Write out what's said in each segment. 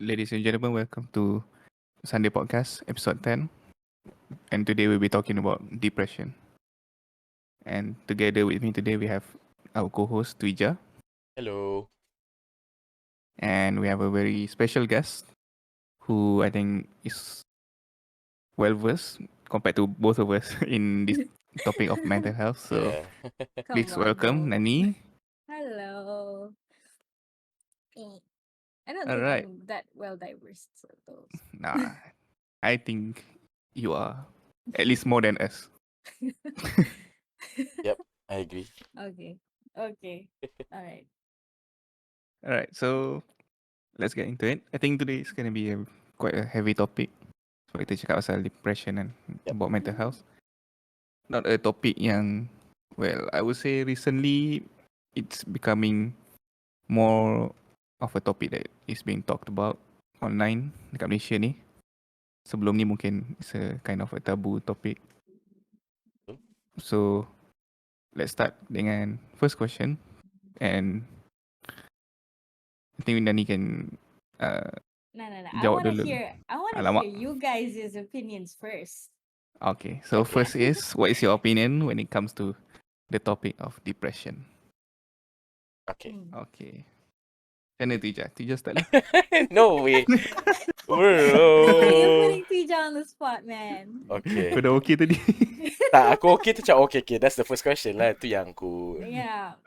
Ladies and gentlemen, welcome to Sunday Podcast, episode 10. And today we'll be talking about depression. And together with me today, we have our co host, Twija. Hello. And we have a very special guest who I think is well versed compared to both of us in this topic of mental health. So Yeah. please Come on, welcome bro. Nani. Hello. Eh, I don't All think right. I'm that well diverse. So those. Nah, I think you are at least more than us. Yep, I agree. Okay. Okay. All right. All right. So let's get into it. I think today is going to be quite a heavy topic. Sebab kita cakap pasal depression and Yep. about mental health. Not a topic yang, well, I would say recently it's becoming more of a topic that is being talked about online dekat Malaysia ni. Sebelum ni mungkin it's a kind of a taboo topic. So let's start dengan first question. And I think Nani can No. I jawab want to dulu. hear. I want to Alamak. hear you guys' opinions first. Okay, so Okay. first is, what is your opinion when it comes to the topic of depression? Okay. Okay. Macam mana Tija? Tija start lah. No way. You're Bro. putting Tija on the spot, man. Okay. Kau dah okay tadi? Tak, aku okay tu macam okay. That's the first question lah. Tu yang aku Yeah.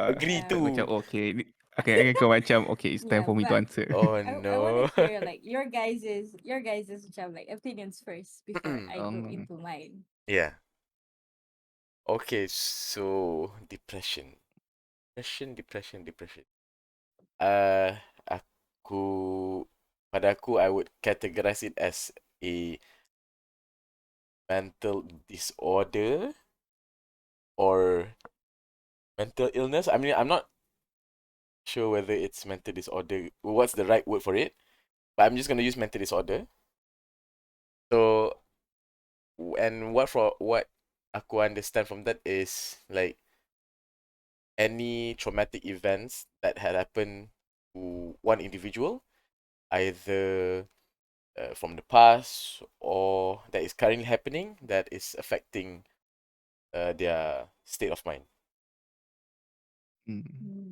agree Yeah. tu. Macam okay. Okay, kau macam okay, it's time Yeah, for me to but answer. Oh I want no. to hear like your guys' macam, like opinions first before I go into mine. Yeah. Okay, so depression. Depression. Aku pada aku I would categorize it as a mental disorder or mental illness. I mean, I'm not sure whether it's mental disorder. What's the right word for it? But I'm just gonna use mental disorder. So, and what aku understand from that is like any traumatic events that had happened to one individual, either from the past or that is currently happening, that is affecting their state of mind.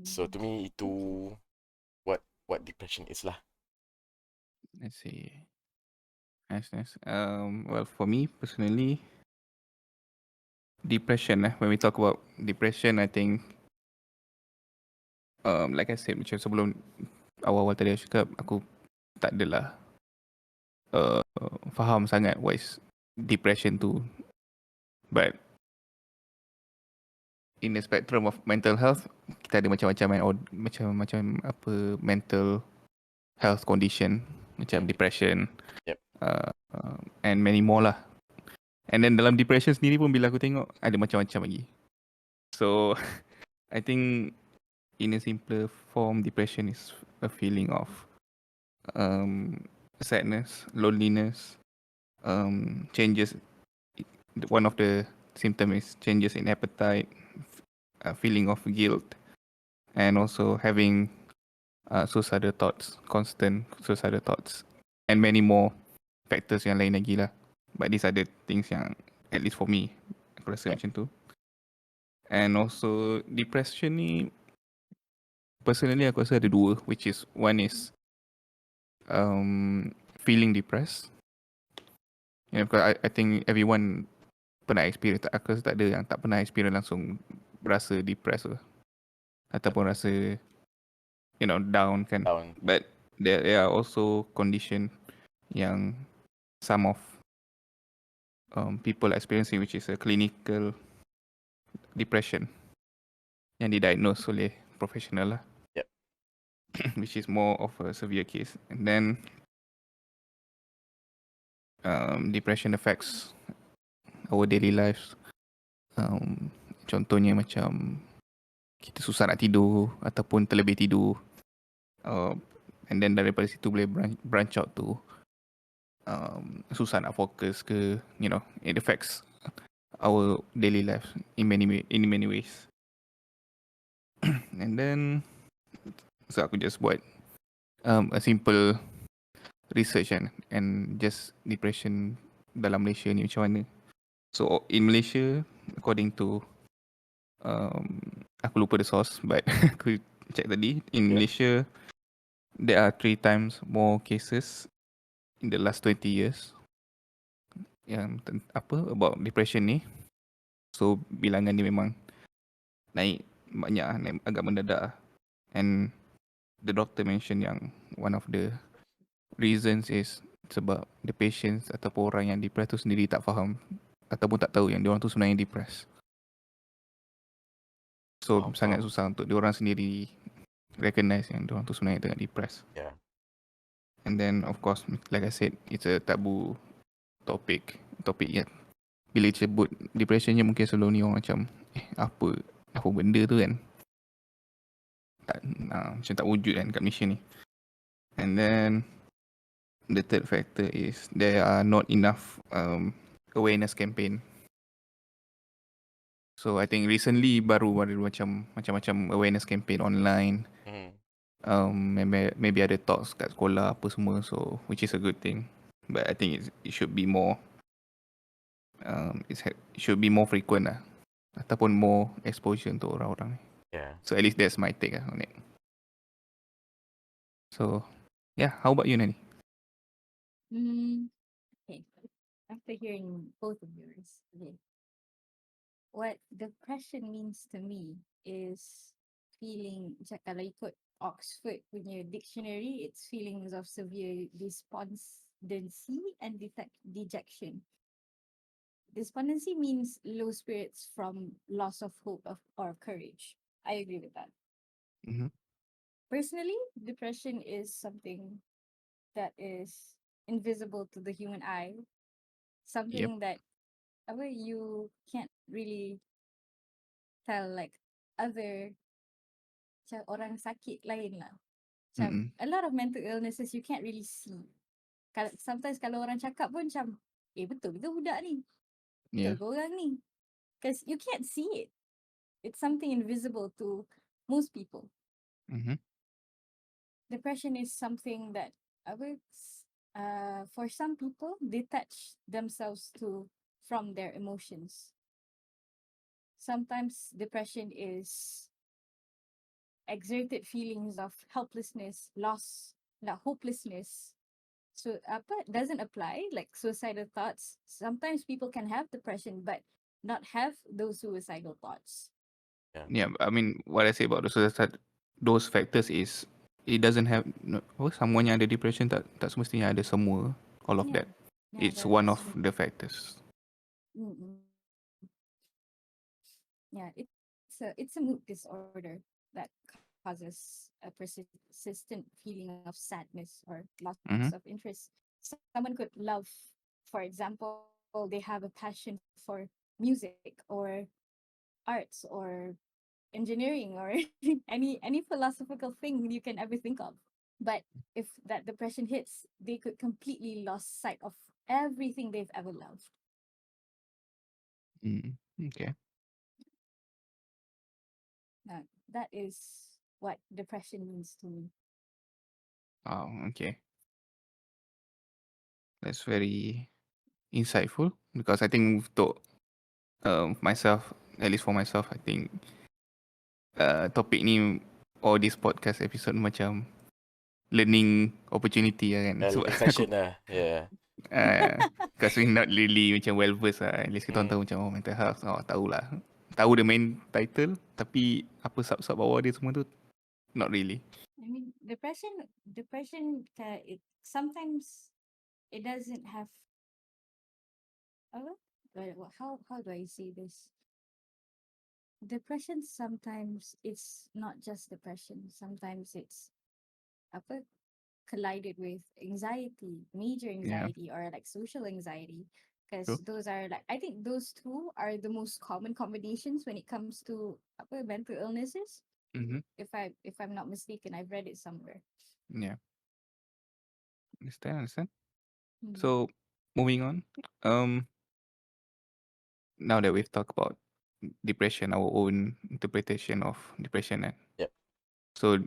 So to me, itu what depression is lah. Let's see. Nice. Well, for me personally, depression. When we talk about depression, I think, like I said, macam sebelum awal-awal tadi aku cakap, aku tak adalah faham sangat what is depression tu. But in the spectrum of mental health, kita ada macam-macam kan, or macam apa mental health condition, macam depression. Yep. And many more lah. And then dalam depression sendiri pun bila aku tengok ada macam-macam lagi. So I think in a simpler form, depression is a feeling of sadness, loneliness, changes. One of the symptoms is changes in appetite, a feeling of guilt, and also having suicidal thoughts, constant suicidal thoughts, and many more factors yang lain lagi lah. But these are the things yang, at least for me, aku rasa macam tu. And also depression ni, personally aku rasa ada dua, which is one is feeling depressed. You know, because I think everyone pernah experience. Aku rasa tak ada yang tak pernah experience langsung rasa depressed ke, ataupun rasa down kan. Down. But there are also condition yang some of people experiencing, which is a clinical depression yang didiagnose oleh profesional lah. Yep. Which is more of a severe case. And then depression affects our daily lives. Contohnya macam kita susah nak tidur ataupun terlebih tidur. And then daripada situ boleh branch out to susah nak fokus ke, it affects our daily life in many ways. And then so aku just buat a simple research kan, and just depression dalam Malaysia ni macam mana. So in Malaysia, according to aku lupa the source, but aku check tadi, in Yeah. Malaysia there are 3 times more cases in the last 20 years yang about depression ni. So bilangan ni memang naik banyak lah, naik agak mendadak lah. And the doctor mention yang one of the reasons is sebab the patients ataupun orang yang depressed tu sendiri tak faham ataupun tak tahu yang diorang tu sebenarnya depressed. So sangat Faham. susah untuk diorang sendiri recognize yang diorang tu sebenarnya tengah depressed. Yeah. And then of course like I said, it's a taboo topik yang bila sebut depressionnya mungkin selalu ni orang macam apa benda tu kan, tak macam tak wujud kan kat Malaysia ni. And then the third factor is there are not enough awareness campaign. So I think recently baru macam awareness campaign online. Maybe ada talks kat sekolah apa semua, so which is a good thing. But I think it should be more it should be more frequent lah, ataupun more exposure untuk orang-orang. Yeah. So at least that's my take on it. So yeah, how about you, Nani? Okay. After hearing both of yours, okay. What depression means to me is feeling, macam kalau ikut Oxford punya dictionary, it's feelings of severe despondency and dejection. Despondency means low spirits from loss of hope or courage. I agree with that. Mm-hmm. Personally, depression is something that is invisible to the human eye, something that you can't really tell like other macam orang sakit lain lah. Macam a lot of mental illnesses you can't really see. Sometimes kalau orang cakap pun macam, betul ke budak ni? Betul ke orang ni? Because you can't see it. It's something invisible to most people. Mm-hmm. Depression is something that for some people detach themselves from their emotions. Sometimes depression is exerted feelings of helplessness, loss, hopelessness. So doesn't apply like suicidal thoughts. Sometimes people can have depression but not have those suicidal thoughts. Yeah, I mean what I say about those factors is it doesn't have someone yang ada depression tak semestinya ada semua all of that. It's one of the factors. Mm-mm. Yeah, it's a mood disorder that causes a persistent feeling of sadness or loss of interest. Someone could love, for example, they have a passion for music or arts or engineering or any philosophical thing you can ever think of. But if that depression hits, they could completely lost sight of everything they've ever loved. Okay. That is what depression means to me. Oh, okay. That's very insightful because I think untuk myself, at least for myself, I think topik ni or this podcast episode macam learning opportunity lah kan. Sebab Learning session lah. Yeah. Because we not really macam well versed lah. At least kita orang tahu macam mental health. Tahulah. Tahu the main title tapi apa sub-sub bawah dia semua tu not really. I mean, depression sometimes it doesn't have how do I say this? Depression sometimes it's not just depression. Sometimes it's collided with anxiety, major anxiety, or like social anxiety. Because those are I think those two are the most common combinations when it comes to mental illnesses. Mm-hmm. If I'm not mistaken, I've read it somewhere. Yeah. Understand. So moving on. Now that we've talked about depression, our own interpretation of depression. Yep. So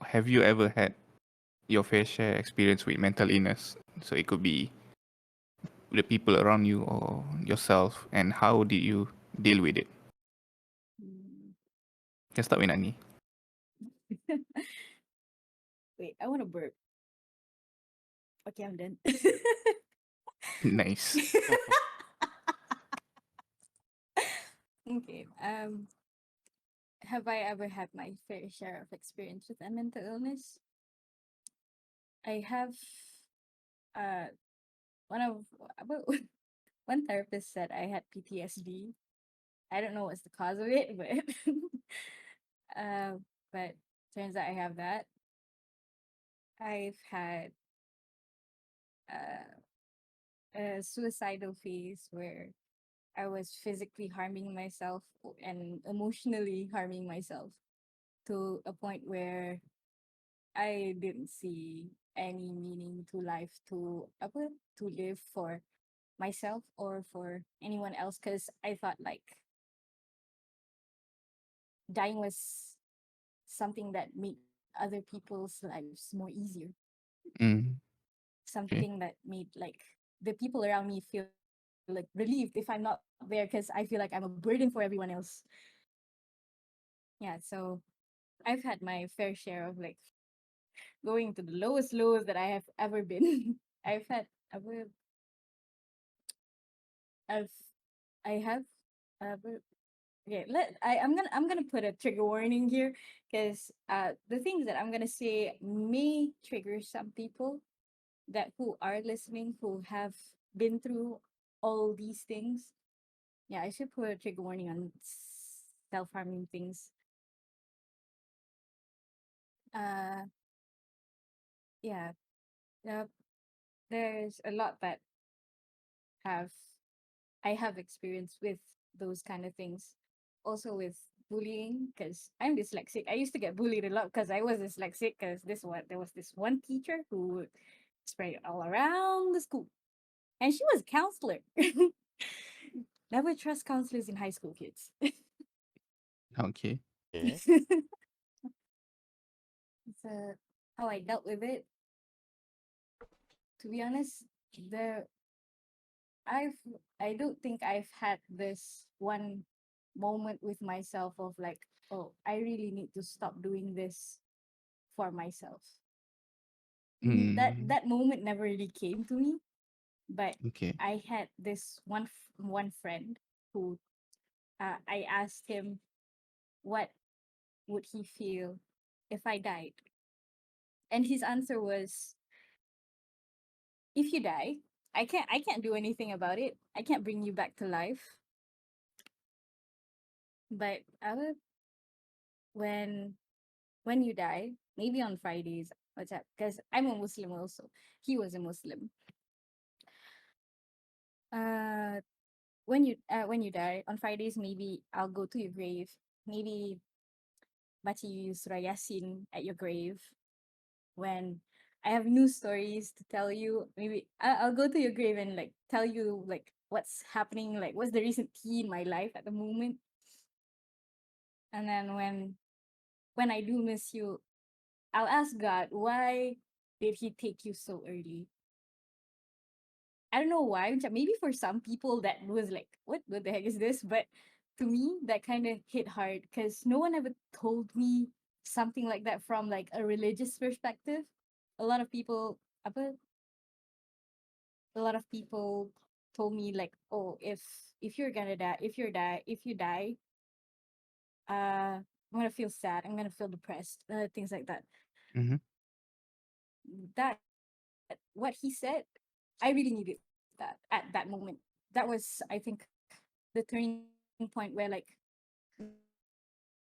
have you ever had your fair share experience with mental illness. So it could be the people around you or yourself, and how did you deal with it? Mm. Can start with Nani. Wait, I want to burp. Okay, I'm done. Nice. Okay. Have I ever had my fair share of experience with a mental illness? I have. Uh, one of about one therapist said I had PTSD. I don't know what's the cause of it, but uh, but turns out I have that. I've had uh, a suicidal phase where I was physically harming myself and emotionally harming myself to a point where I didn't see any meaning to life to live for myself or for anyone else, because I thought like dying was something that made other people's lives more easier, Mm, something okay. that made like the people around me feel like relieved if I'm not there, because I feel like I'm a burden for everyone else. Yeah, so I've had my fair share of like going to the lowest lows that I have ever been. I've I've I have ever okay. I'm gonna put a trigger warning here, because the things that I'm gonna say may trigger some people that who are listening who have been through all these things. Yeah, I should put a trigger warning on self harming things. Uh, yeah, uh, there's a lot that have I have experience with those kind of things. Also with bullying, because I'm dyslexic. I used to get bullied a lot because I was dyslexic. Because there was this one teacher who would spread it all around the school, and she was a counselor. Never trust counselors in high school, kids. Okay. Okay. So how I dealt with it, to be honest, the I've I don't think I've had this one moment with myself of like, oh, I really need to stop doing this for myself. Mm, That moment never really came to me, but okay. I had this one friend who I asked him what would he feel if I died, and his answer was, if you die, I can't do anything about it. I can't bring you back to life, but I will when when you die, maybe on Fridays, what's up? Because I'm a Muslim also. He was a Muslim. Uh, when you die on Fridays, maybe I'll go to your grave. Maybe baca you Surah Yasin at your grave. When I have new stories to tell you, maybe I'll go to your grave and like tell you like what's happening, like what's the recent tea in my life at the moment. And then when I do miss you, I'll ask God, why did He take you so early? I don't know why. Maybe for some people that was like, what the heck is this? But to me, that kind of hit hard because no one ever told me something like that from like a religious perspective. A lot of people, a lot of people told me like, oh, if you're gonna die, if you die, I'm gonna feel sad. I'm gonna feel depressed. Things like that. Mm-hmm. That what he said, I really needed that at that moment. That was, I think, the turning point where like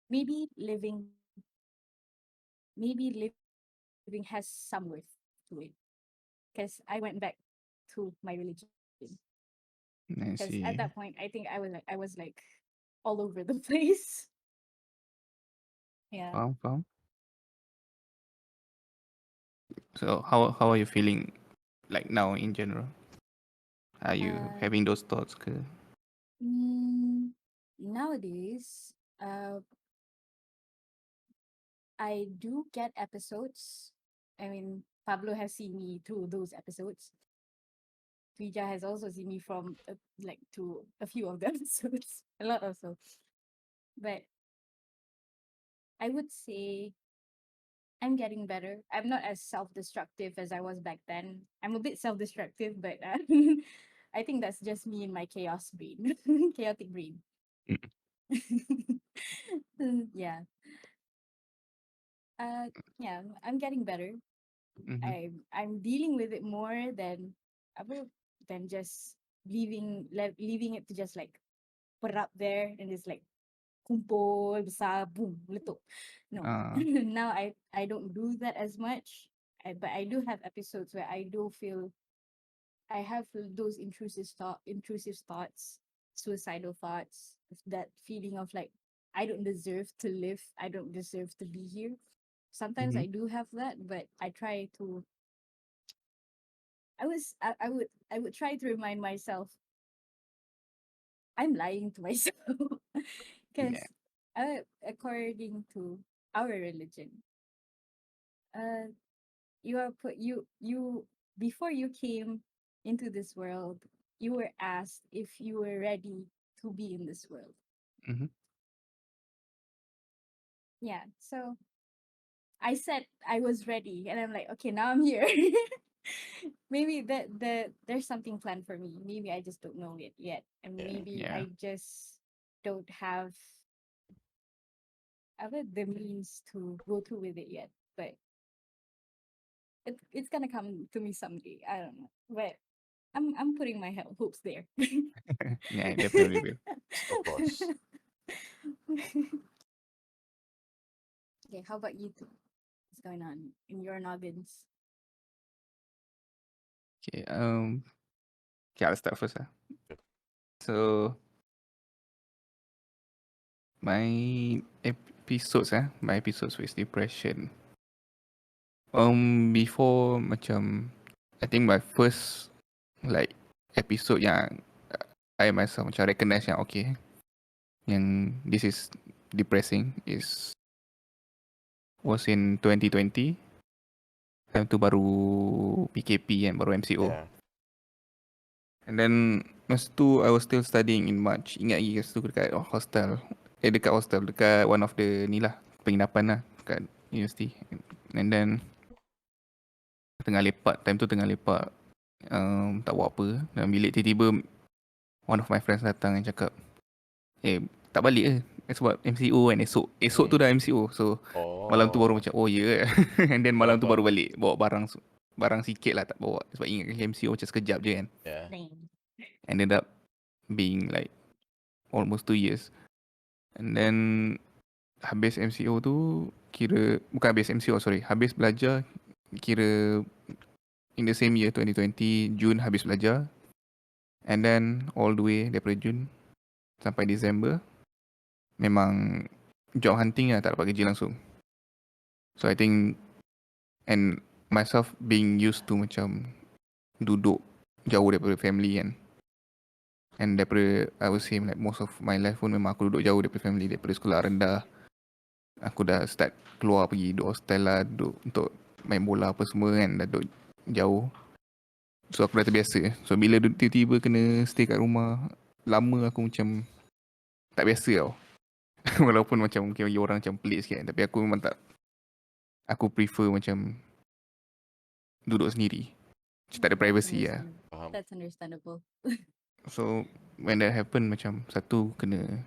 maybe living has some worth to it, because I went back to my religion. Because at that I point I see. think I was like all over the place. Yeah. Faham. So how are you feeling like now in general? Are you uh having those thoughts? Ke? Nowadays, I do get episodes I mean, Pablo has seen me through those episodes. Tuija has also seen me from like to a few of the episodes, a lot also. But I would say I'm getting better. I'm not as self-destructive as I was back then. I'm a bit self-destructive, but I think that's just me and my chaos brain, chaotic brain. Yeah. Uh, yeah. I'm getting better. Mm-hmm. I'm dealing with it more than just leaving it to just like put up there and it's like kumpul besar boom letup. No, Uh, now I don't do that as much. But I do have episodes where I do feel I have those intrusive thoughts, suicidal thoughts, that feeling of like I don't deserve to live, I don't deserve to be here. Sometimes mm-hmm. I do have that, but I try to I would try to remind myself I'm lying to myself because Yeah. according to our religion, uh, you are put you before you came into this world, you were asked if you were ready to be in this world. Mm-hmm. Yeah, so I said I was ready, and I'm like, okay, now I'm here. Maybe there's something planned for me. Maybe I just don't know it yet, and Yeah. maybe Yeah. I just don't have the means to go through with it yet. But it's gonna come to me someday. I don't know, but I'm putting my hopes there. Yeah, I definitely will. Of course. Okay, how about you two? What's going on in your noggins? Okay. Okay, I'll start first. So my my episodes with depression. Before macam, I think my first like episode yang I myself macam recognize yang okay, yang this is depressing is was in 2020. Time tu baru PKP kan, baru MCO. Yeah. And then masa tu I was still studying in March. Ingat lagi masa tu dekat hostel. Dekat hostel, dekat one of the ni lah, penginapan lah dekat university. And then tengah lepak, time tu tengah lepak, tak buat apa dalam bilik. Tiba-tiba one of my friends datang and cakap, tak balik ke? Sebab MCO kan esok tu dah MCO. So malam tu baru Oh. macam oh ya yeah. And then malam tu baru balik bawa barang sikit lah, tak bawa. Sebab ingat MCO macam sekejap je kan. Yeah. Name. Ended up being like almost 2 years. And then habis MCO tu, bukan habis MCO, sorry, habis belajar, kira in the same year 2020 June habis belajar. And then all the way daripada Jun sampai December memang job hunting lah, tak dapat kerja langsung. So I think, and myself being used to macam duduk jauh daripada family kan. And daripada, I would say like most of my life pun memang aku duduk jauh daripada family. Daripada sekolah rendah, aku dah start keluar pergi duduk hostel lah, duduk untuk main bola apa semua kan, dah duduk jauh. So aku dah terbiasa. So bila tiba-tiba kena stay kat rumah lama, aku macam tak biasa tau. Walaupun macam mungkin bagi orang macam pelik sikit kan, tapi aku memang tak, aku prefer macam duduk sendiri. Macam tak ada That's privacy lah. understandable. Faham. That's understandable. So when that happen, macam satu kena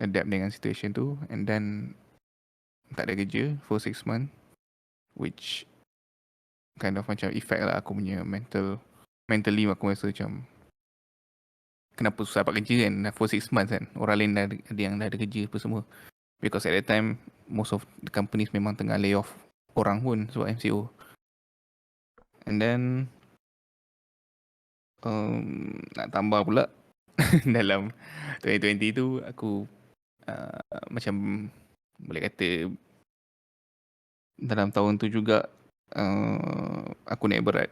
adapt dengan situation tu. And then tak ada kerja for 6 months, which kind of macam effect lah aku punya mentally. Aku rasa macam kenapa susah dapat kerja kan for 6 months kan. Orang lain dah ada yang dah ada kerja apa semua. Because at that time most of the companies memang tengah lay off orang pun sebab MCO. And then nak tambah pula dalam 2020 tu aku macam boleh kata dalam tahun tu juga aku naik berat.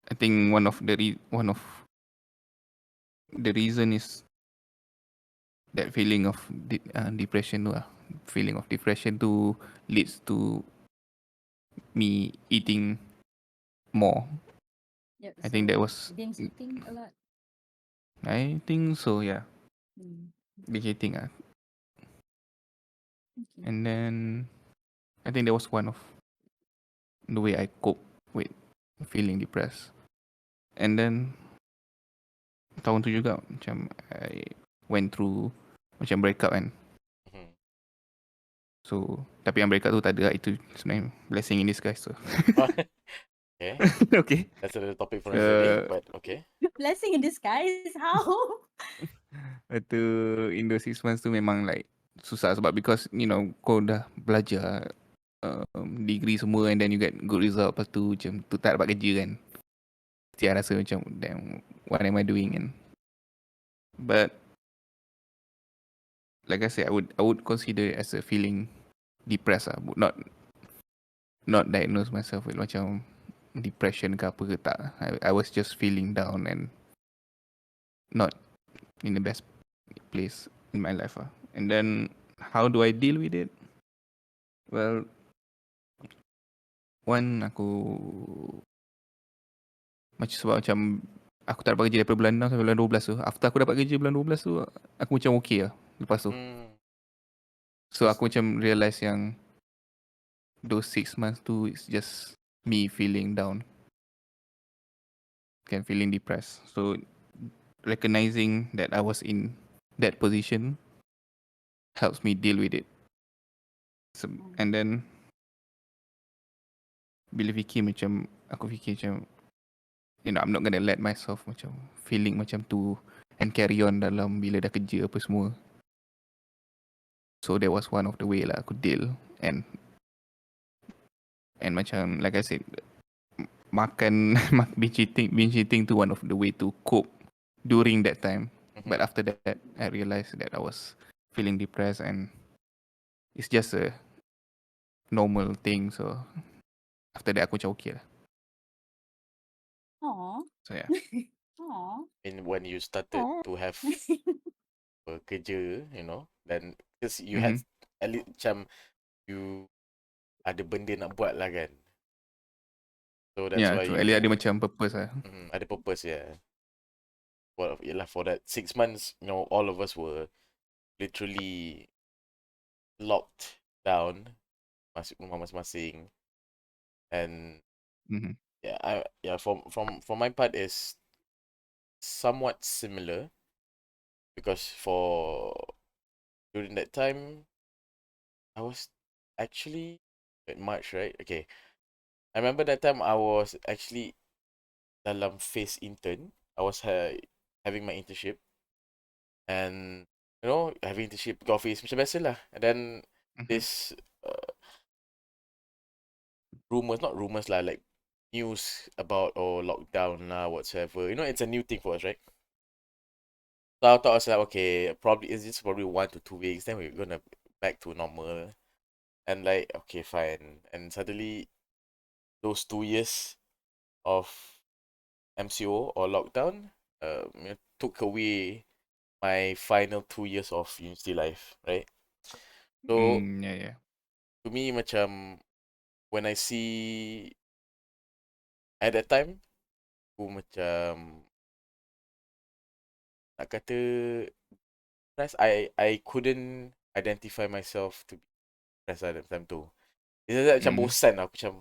I think one of the reason is that feeling of depression tu lah. Feeling of depression tu leads to me eating more. Yep. I think that So was, binge eating a lot. I think so, yeah. Mm. Binge eating. Okay. And then I think that was one of the way I cope with feeling depressed. And then tahun tu juga macam I went through macam breakup kan. Mhm. So tapi yang breakup tu tak ada lah. Itu sebenarnya blessing in disguise tu. Okay, Okay. that's another topic for another day. So But okay. Blessing in disguise. How? itu in those 6 months tu memang like susah sebab because you know kau dah belajar degree semua and then you get good result, lepas tu macam tu tak dapat kerja kan. Mesti I rasa macam damn, what am I doing kan. But like I said, I would consider it as a feeling depressed lah. Not diagnose myself with macam depression ke apa ke tak. I was just feeling down and not in the best place in my life lah. And then how do I deal with it? Well, one aku macam aku tak dapat kerja daripada bulan 6 sampai bulan 12 tu. After aku dapat kerja bulan 12 tu, aku macam okay lah lepas tu. So aku macam realise yang those 6 months tu is just me feeling down. Can feeling depressed. So recognizing that I was in that position helps me deal with it. So, and then bila aku fikir macam, you know, I'm not gonna let myself macam feeling macam tu and carry on dalam bila dah kerja apa semua. So that was one of the way lah aku deal. And macam like I said, makan binge eating tu one of the way to cope during that time. But after that I realized that I was feeling depressed and it's just a normal thing. So after that aku macam okay lah. Aw. So yeah. Aw. And when you started to have kerja, you know, then because you had at least macam you ada benda nak buat lah kan. So that's Yeah, why true. At least ada you macam purpose lah. ada purpose, yeah. Well, yelah, for that 6 months, you know, all of us were literally locked down, masuk rumah masing-masing, and yeah, from my part is somewhat similar because for during that time I was actually in March, right? Okay, I remember that time I was actually dalam phase intern. I was having my internship and you know having internship ke office macam biasa lah. And then this not rumors lah, like news about lockdown lah whatsoever. You know, it's a new thing for us, right? So I thought I was like, okay, probably it's just probably 1 to 2 weeks, then we're gonna back to normal. And like, okay, fine. And suddenly those 2 years of MCO or lockdown took away my final 2 years of university life, right? So Yeah. to me macam when I see at that time aku macam nak kata I couldn't identify myself to be depressed at that time tu. It's like macam bosan aku macam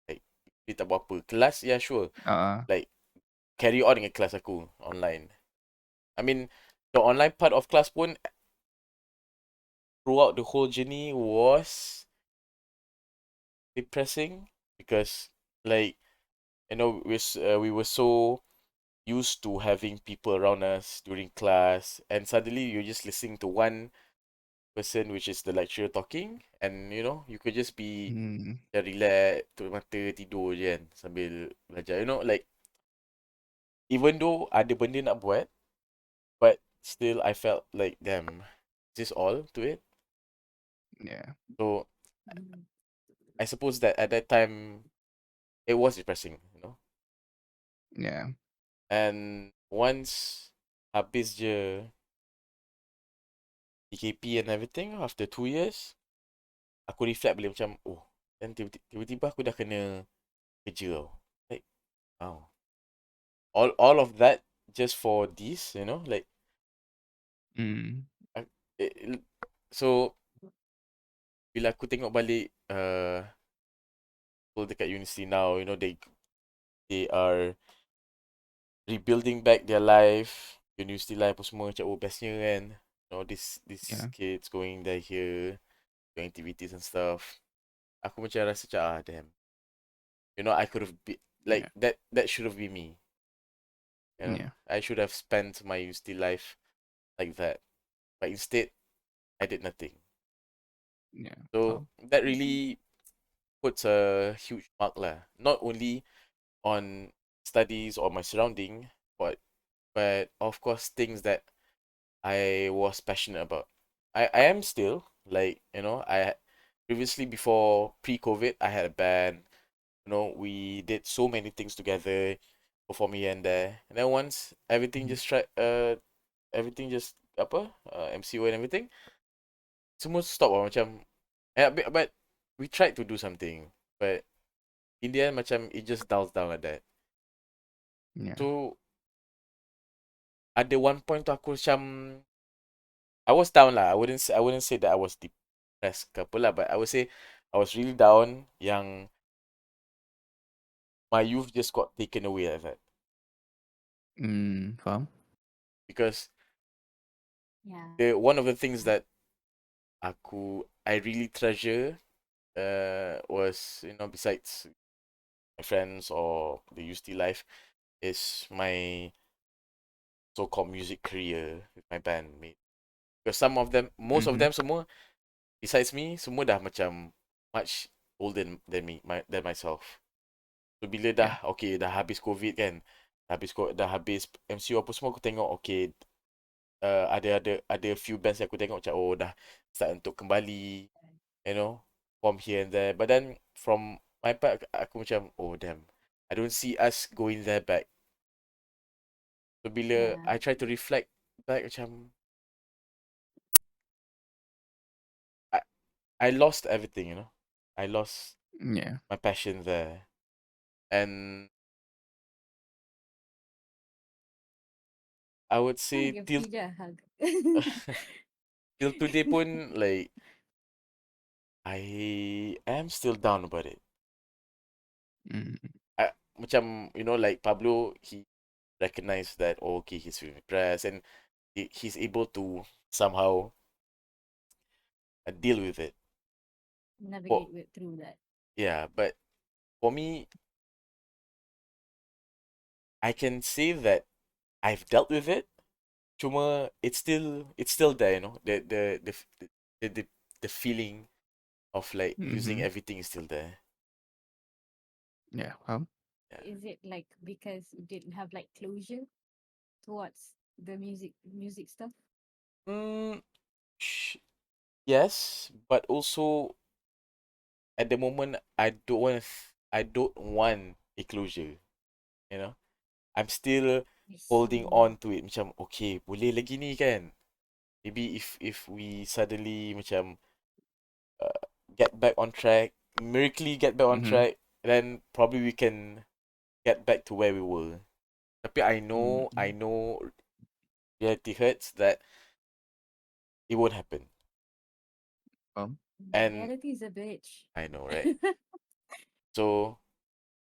like dia tak buat apa. Kelas, yeah, sure. Like carry on dengan kelas aku online. I mean, the online part of class pun throughout the whole journey was depressing because like you know we were so used to having people around us during class and suddenly you're just listening to one person which is the lecturer talking and you know you could just be relax tutup mata tidur je kan sambil belajar, you know, like even though ada benda nak buat but still I felt like damn, is this all to it? Yeah. So I suppose that at that time it was depressing, you know. Yeah. And once habis je PKP and everything after 2 years, aku reflect balik macam, oh, Dan tiba-tiba aku dah kena kerja tau. Like, wow. All of that just for this, like Mm. I- so bila aku tengok balik people dekat university now, they are rebuilding back their life, university life apa semua macam bestnya kan. This Yeah. kids going there here, doing activities and stuff. Aku macam rasa macam damn. I could have been like Yeah. that should have been me. Yeah. I should have spent my university life like that. But instead I did nothing. Yeah. So Faham. that Mhm. really puts a huge mark lah. Not only on studies or my surrounding, but of course things that I was passionate about. I am still like I previously before pre-COVID I had a band. We did so many things together, perform here and there. And then once Mhm. everything just MCO and everything, semua stop lah macam. But we tried to do something, but in the end macam it just dulls down like that. Yeah. So ada one point tu aku macam I was down lah. I wouldn't say that I was depressed ke apa lah, but I would say I was really down yang my youth just got taken away like that. Faham. Because Yeah. one of the things that I really treasure was besides my friends or the UST life is my so-called music career with my bandmate. Because most of Mhm. them semua besides me semua dah macam much older than myself. So bila Yeah. dah habis COVID kan, dah habis MCO apa semua aku tengok okay, ada few bands yang aku tengok macam dah start untuk kembali, from here and there. But then from my part aku macam damn, I don't see us going there back. So bila Yeah. I try to reflect back macam I I lost everything, I lost Yeah. my passion there. And I would I'll say give till Frida a hug. till today pun like I am still down about it. Mm. Macam like Pablo, he recognized that okay, he's feeling depressed and he's able to somehow deal with it. But Through that. yeah, but for me, I can say that I've dealt with it. Cuma it's still there, the feeling of like losing Mhm. everything is still there. Yeah. Faham. Yeah. Is it like because you didn't have like closure towards the music stuff? Mm, yes, but also at the moment I don't want a closure. You know, I'm still I holding see. on to it. Macam okay, boleh lagi ni kan? Maybe if we suddenly macam uh, get back on track, miraculously get back on Mhm. track, then probably we can get back to where we were. Tapi I Mhm. know reality hurts that it won't happen. Faham. And Reality is a bitch. I know, right? So,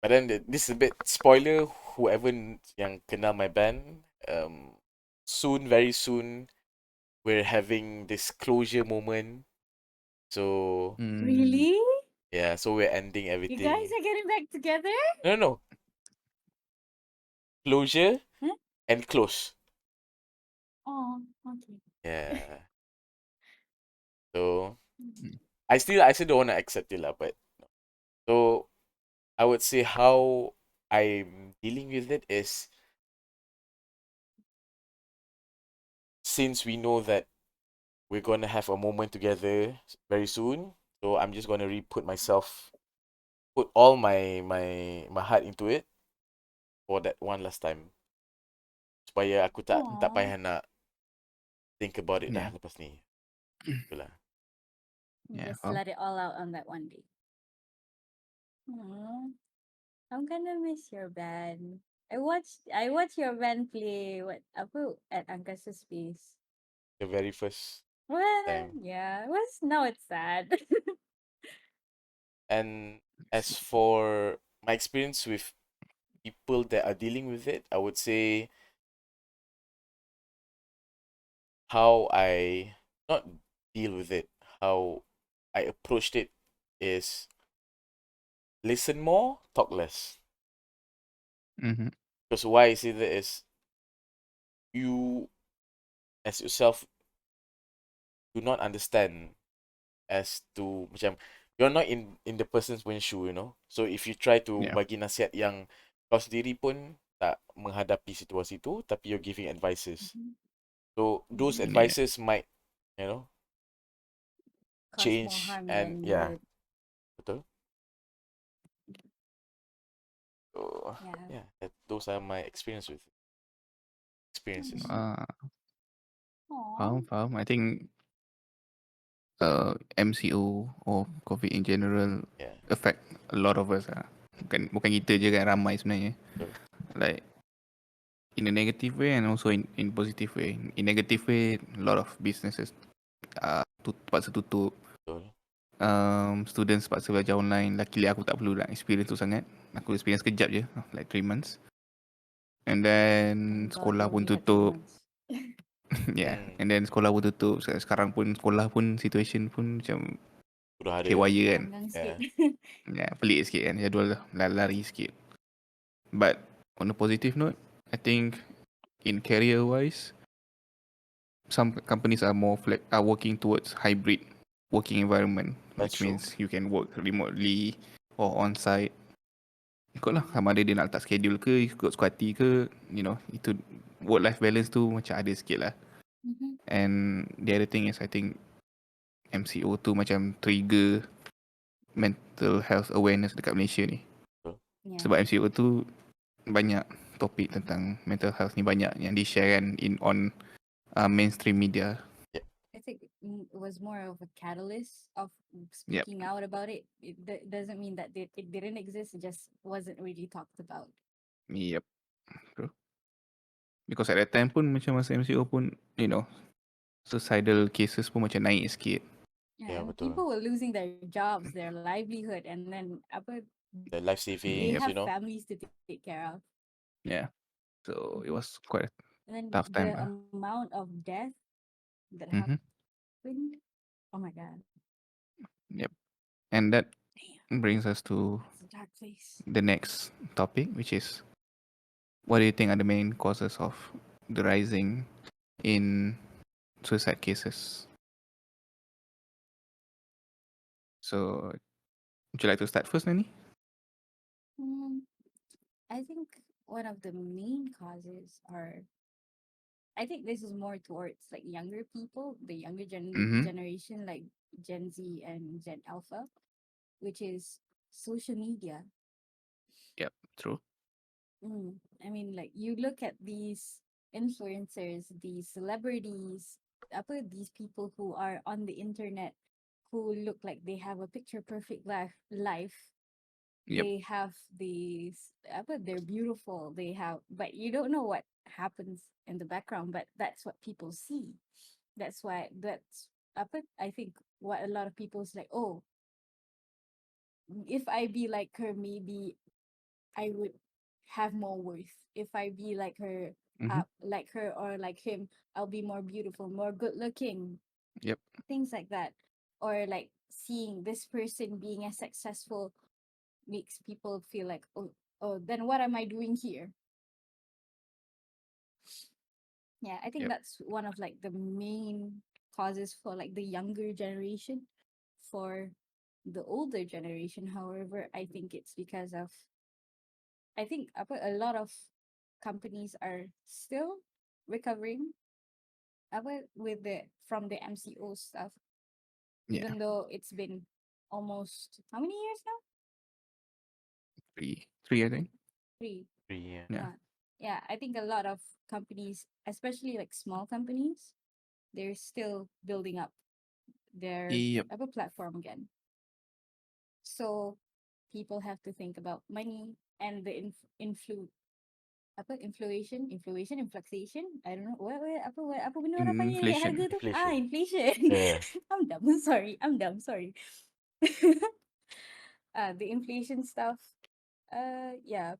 but then this is a bit spoiler. Whoever yang kenal my band, soon, very soon, we're having this closure moment. So Mm. Really? yeah, so we're ending You guys everything. are getting back together? No, no, no. Closure Huh? and close. Oh, okay. Yeah. So Mm. Mm. I still don't wanna accept it lah, but so I would say how I'm dealing with it is since we know that we're gonna have a moment together very soon, so I'm just gonna put all my heart into it for that one last time. Supaya aku tak Aw. payah nak think about it dah Yeah. lepas ni. Itulah. You Yeah. just Faham. let it all out on that one day. Aw, I'm gonna miss your band. I watched your band play apa at Angkasa Space. The very first Well, time. yeah, now it's sad. And S- as for my experience with people that are dealing with it, I would say how I not deal with it, how I approached it is listen more, talk less. Mm-hmm. Because why I say that is you as yourself do not understand as to macam you're not in the person's point shoe, you know. So if you try to Yeah. bagi nasihat yang kau sendiri pun tak menghadapi situasi tu, tapi you're giving advices. Mhm, So those mhm. Yeah. advices might, you know, Cause more change harm and than yeah, good. betul. So Yeah. yeah, those are my experiences. Mm. Uh, Aw. faham. I think MCO or COVID in general Yeah, affect a lot of us. Bukan kita je kan, ramai sebenarnya. betul, Like in a negative way and also in positive way. In negative way, a lot of businesses terpaksa tutup. betul, Students terpaksa belajar online. Luckily aku tak perlu nak experience tu sangat. Aku experience kejap je, like 3 months. And then Thank God you sekolah pun only had 3 tutup. months. Yeah. hmm, And then sekolah pun tutup. Sekarang pun sekolah pun situation pun macam sudah ada, haywire kan. Renggang yeah, sikit. Ya, pelik sikit kan. Jadual lari sikit. But on a positive note, I think in career wise, some companies are are working towards hybrid working environment, that's which true. means you can work remotely or on site. Ikut lah Mm, sama ada dia nak letak schedule ke, ikut suka hati ke, itu work life balance tu macam ada sikit lah. mhm. And the other thing is I think MCO tu macam trigger mental health awareness dekat Malaysia ni. Betul. Yeah. Sebab MCO tu banyak topik tentang mental health ni banyak yang di-share kan on mainstream media. Yeah, I think it was more of a catalyst of Yep. speaking out about it. It doesn't mean that it didn't exist. It just wasn't really talked about. Yep. True. Because at that time pun macam masa MCO pun, suicidal cases pun macam naik sikit. Yeah, yeah, and betul. people were losing their jobs, their livelihood, and then apa, The life they Yep. savings, have you know. families to take care of. Yeah. So it Mhm. was quite a And then tough time. the amount of death that Mm-hmm. happened. Oh my God. Yep. And that Damn, brings us to it's a dark place. the next topic, which is what do you think are the main causes of the rising in suicide cases? So would you like to start first, Nani? Mm, I think one of the main causes are, I think this is more towards like younger people, the younger Mm-hmm. generation, like Gen Z and Gen Alpha, which is social media. Yep. True. Mm. I mean, like you look at these influencers, these celebrities, these people who are on the internet who look like they have a picture perfect life. Yep. They have these, they're beautiful. They have, but you don't know what happens in the background. But that's what people see. That's why I think what a lot of people's like, oh, if I be like her, maybe I would have more worth. If I be Mm-hmm. like her or like him, I'll be more beautiful, more good looking, Yep. things like that. Or like seeing this person being as successful makes people feel like, oh, then what am I doing here? Yeah, I think Yep. that's one of like the main causes for like the younger generation. For the older generation, however, I think it's because of, I think a lot of companies are still recovering with the from the MCO stuff, Yeah. even though it's been almost how many years now? Three, I think. 3. Yeah, Yeah. Yeah, I think a lot of companies, especially like small companies, they're still building up their Yep. platform again. So people have to think about money and the inflation. I don't know apa benda orang panggil harga Inflation. tu? Inflation. Inflation. Yeah. I'm dumb. Sorry. The inflation stuff. Yeah,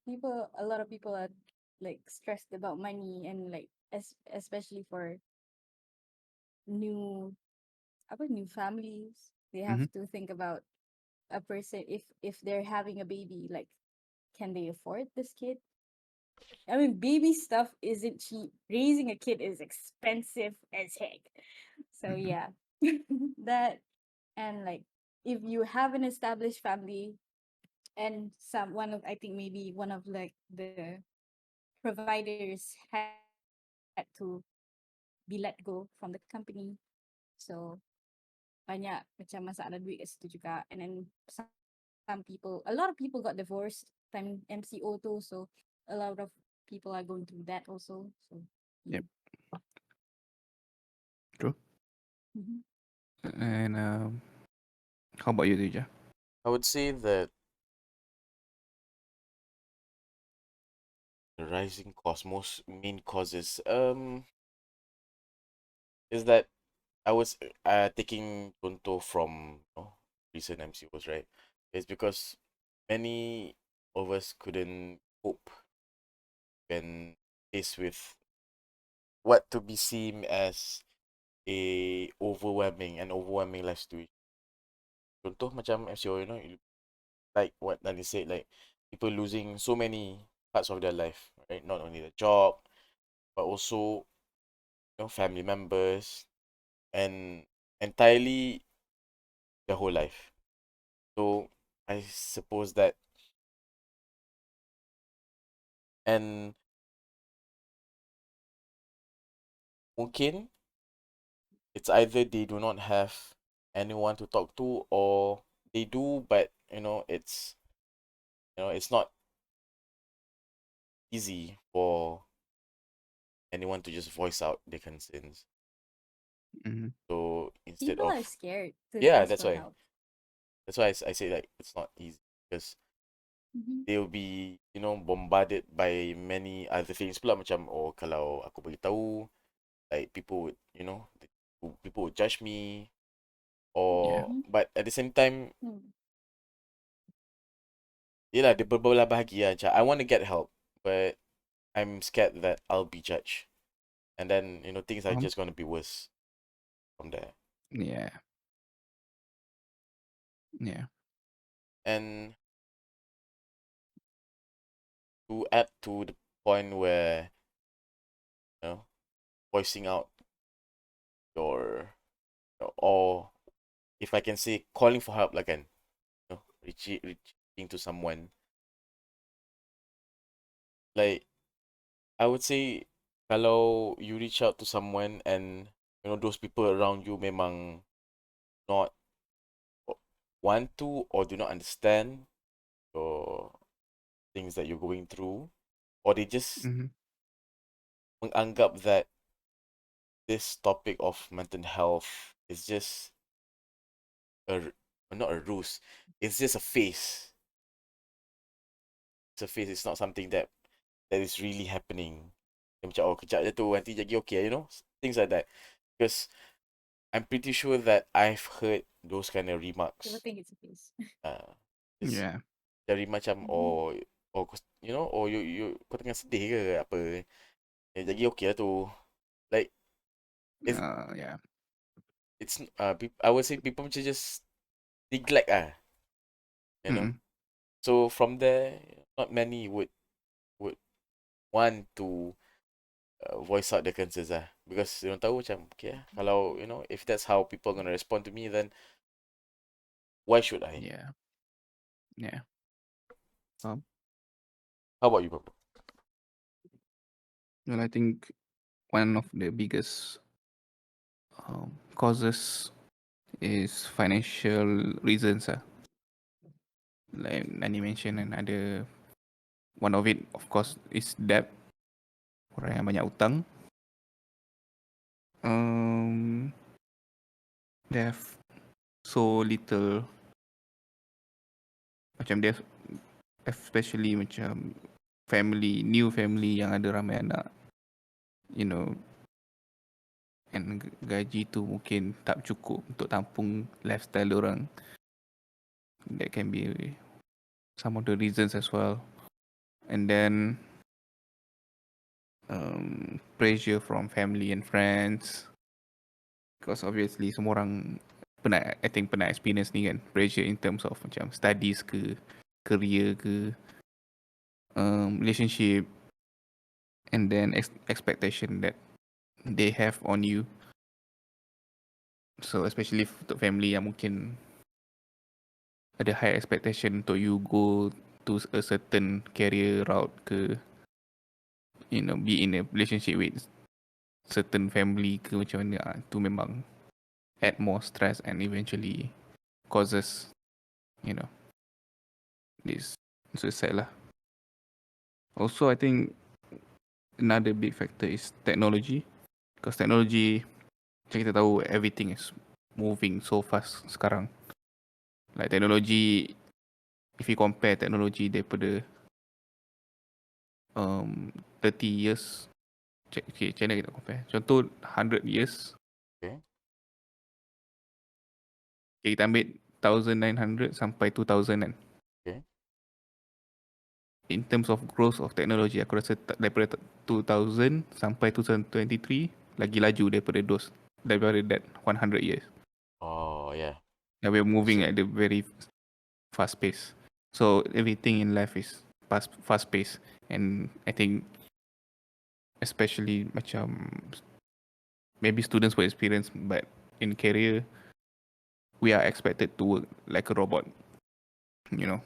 a lot of people are like stressed about money and like especially for new new families. They have Mm-hmm. to think about a person if they're having a baby, like can they afford this kid? I mean, baby stuff isn't cheap. Raising a kid is expensive as heck. So Mm-hmm. yeah, that and like if you have an established family and I think maybe one of like the providers had to be let go from the company. So banyak macam masalah duit kat situ juga. And then a lot of people got divorced time MCO too. So a lot of people are going through that also. So yeah. Yep. True. Mhm. And how about you, Dija? I would say that the rising cost, most main causes, is that I was taking contoh from recent MCOs, right? It's because many of us couldn't cope when faced with what to be seen as an overwhelming life situation. Contoh macam MCO, like what Nani said, like people losing so many parts of their life, right? Not only the job, but also family members and entirely their whole life. So I suppose that, and mungkin it's either they do not have anyone to talk to, or they do, but it's not easy for anyone to just voice out their concerns. Mm-hmm. So instead People of, are scared to yeah, ask that's for why help. I say like it's not easy because Mhm. they'll be bombarded by many other things pula, macam kalau aku bagi tahu, like people would judge me, Yeah. or Mhm. but at the same time, Hmm. yelah, dia berbelah bahagi lah. Macam I want to get help, but I'm scared that I'll be judged, and then things are Um. just gonna be worse from there. Yeah. Yeah. And to add to the point where you know voicing out your or if I can say calling for help, like, and reaching to someone, like I would say, kalau you reach out to someone and those people around you memang not want to or do not understand your things that you're going through, or they just Mm-hmm. menganggap that this topic of mental health is just not a ruse, it's just a phase. It's a phase. It's not something that is really happening. Macam kejap je tu, nanti jadi okay, things like that. Because I'm pretty sure that I've heard those kind of People remarks. think it's a phase. Uh, it's Yeah. dari macam, Mhm. kau tengah sedih ke apa? Jadi okay lah tu. Like it's Yeah. I would say people macam just neglect you know. Mm-hmm. So from there, not many would want to voice out their concerns because tahu macam okay kalau if that's how people are gonna respond to me, then why should I? Yeah. Yeah. Um. How about you, Papa? Well, I think one of the biggest causes is financial reasons. Like Nani mentioned, another one of it, of course, is debt. Orang yang banyak utang. Um, they have so little macam dia, especially macam new family yang ada ramai anak, you know, and gaji tu mungkin tak cukup untuk tampung lifestyle orang. That can be some of the reasons as well. And then pressure from family and friends, because obviously semua orang pernah experience ni kan, pressure in terms of macam studies ke, career ke, relationship, and then expectation that they have on you. So especially untuk family yang mungkin ada high expectation untuk you go to a certain career route ke, you know, be in a relationship with certain family ke macam mana, tu memang add more stress and eventually causes, you know, this suicide lah. Also, I think another big factor is technology, because technology, macam kita tahu, everything is moving so fast sekarang. Like technology, if you compare technology daripada 30 years, okay, macam mana kita compare? Contoh 100 years, Okay. okay, kita ambil 1900 sampai 2000 kan. Okay. In terms of growth of technology, aku rasa daripada 2000 sampai 2023 lagi laju daripada that 100 years. Oh yeah. And we're moving So- at the very fast pace. So everything in life is fast pace, and I think especially macam maybe students will experience, but in career we are expected to work like a robot. You know,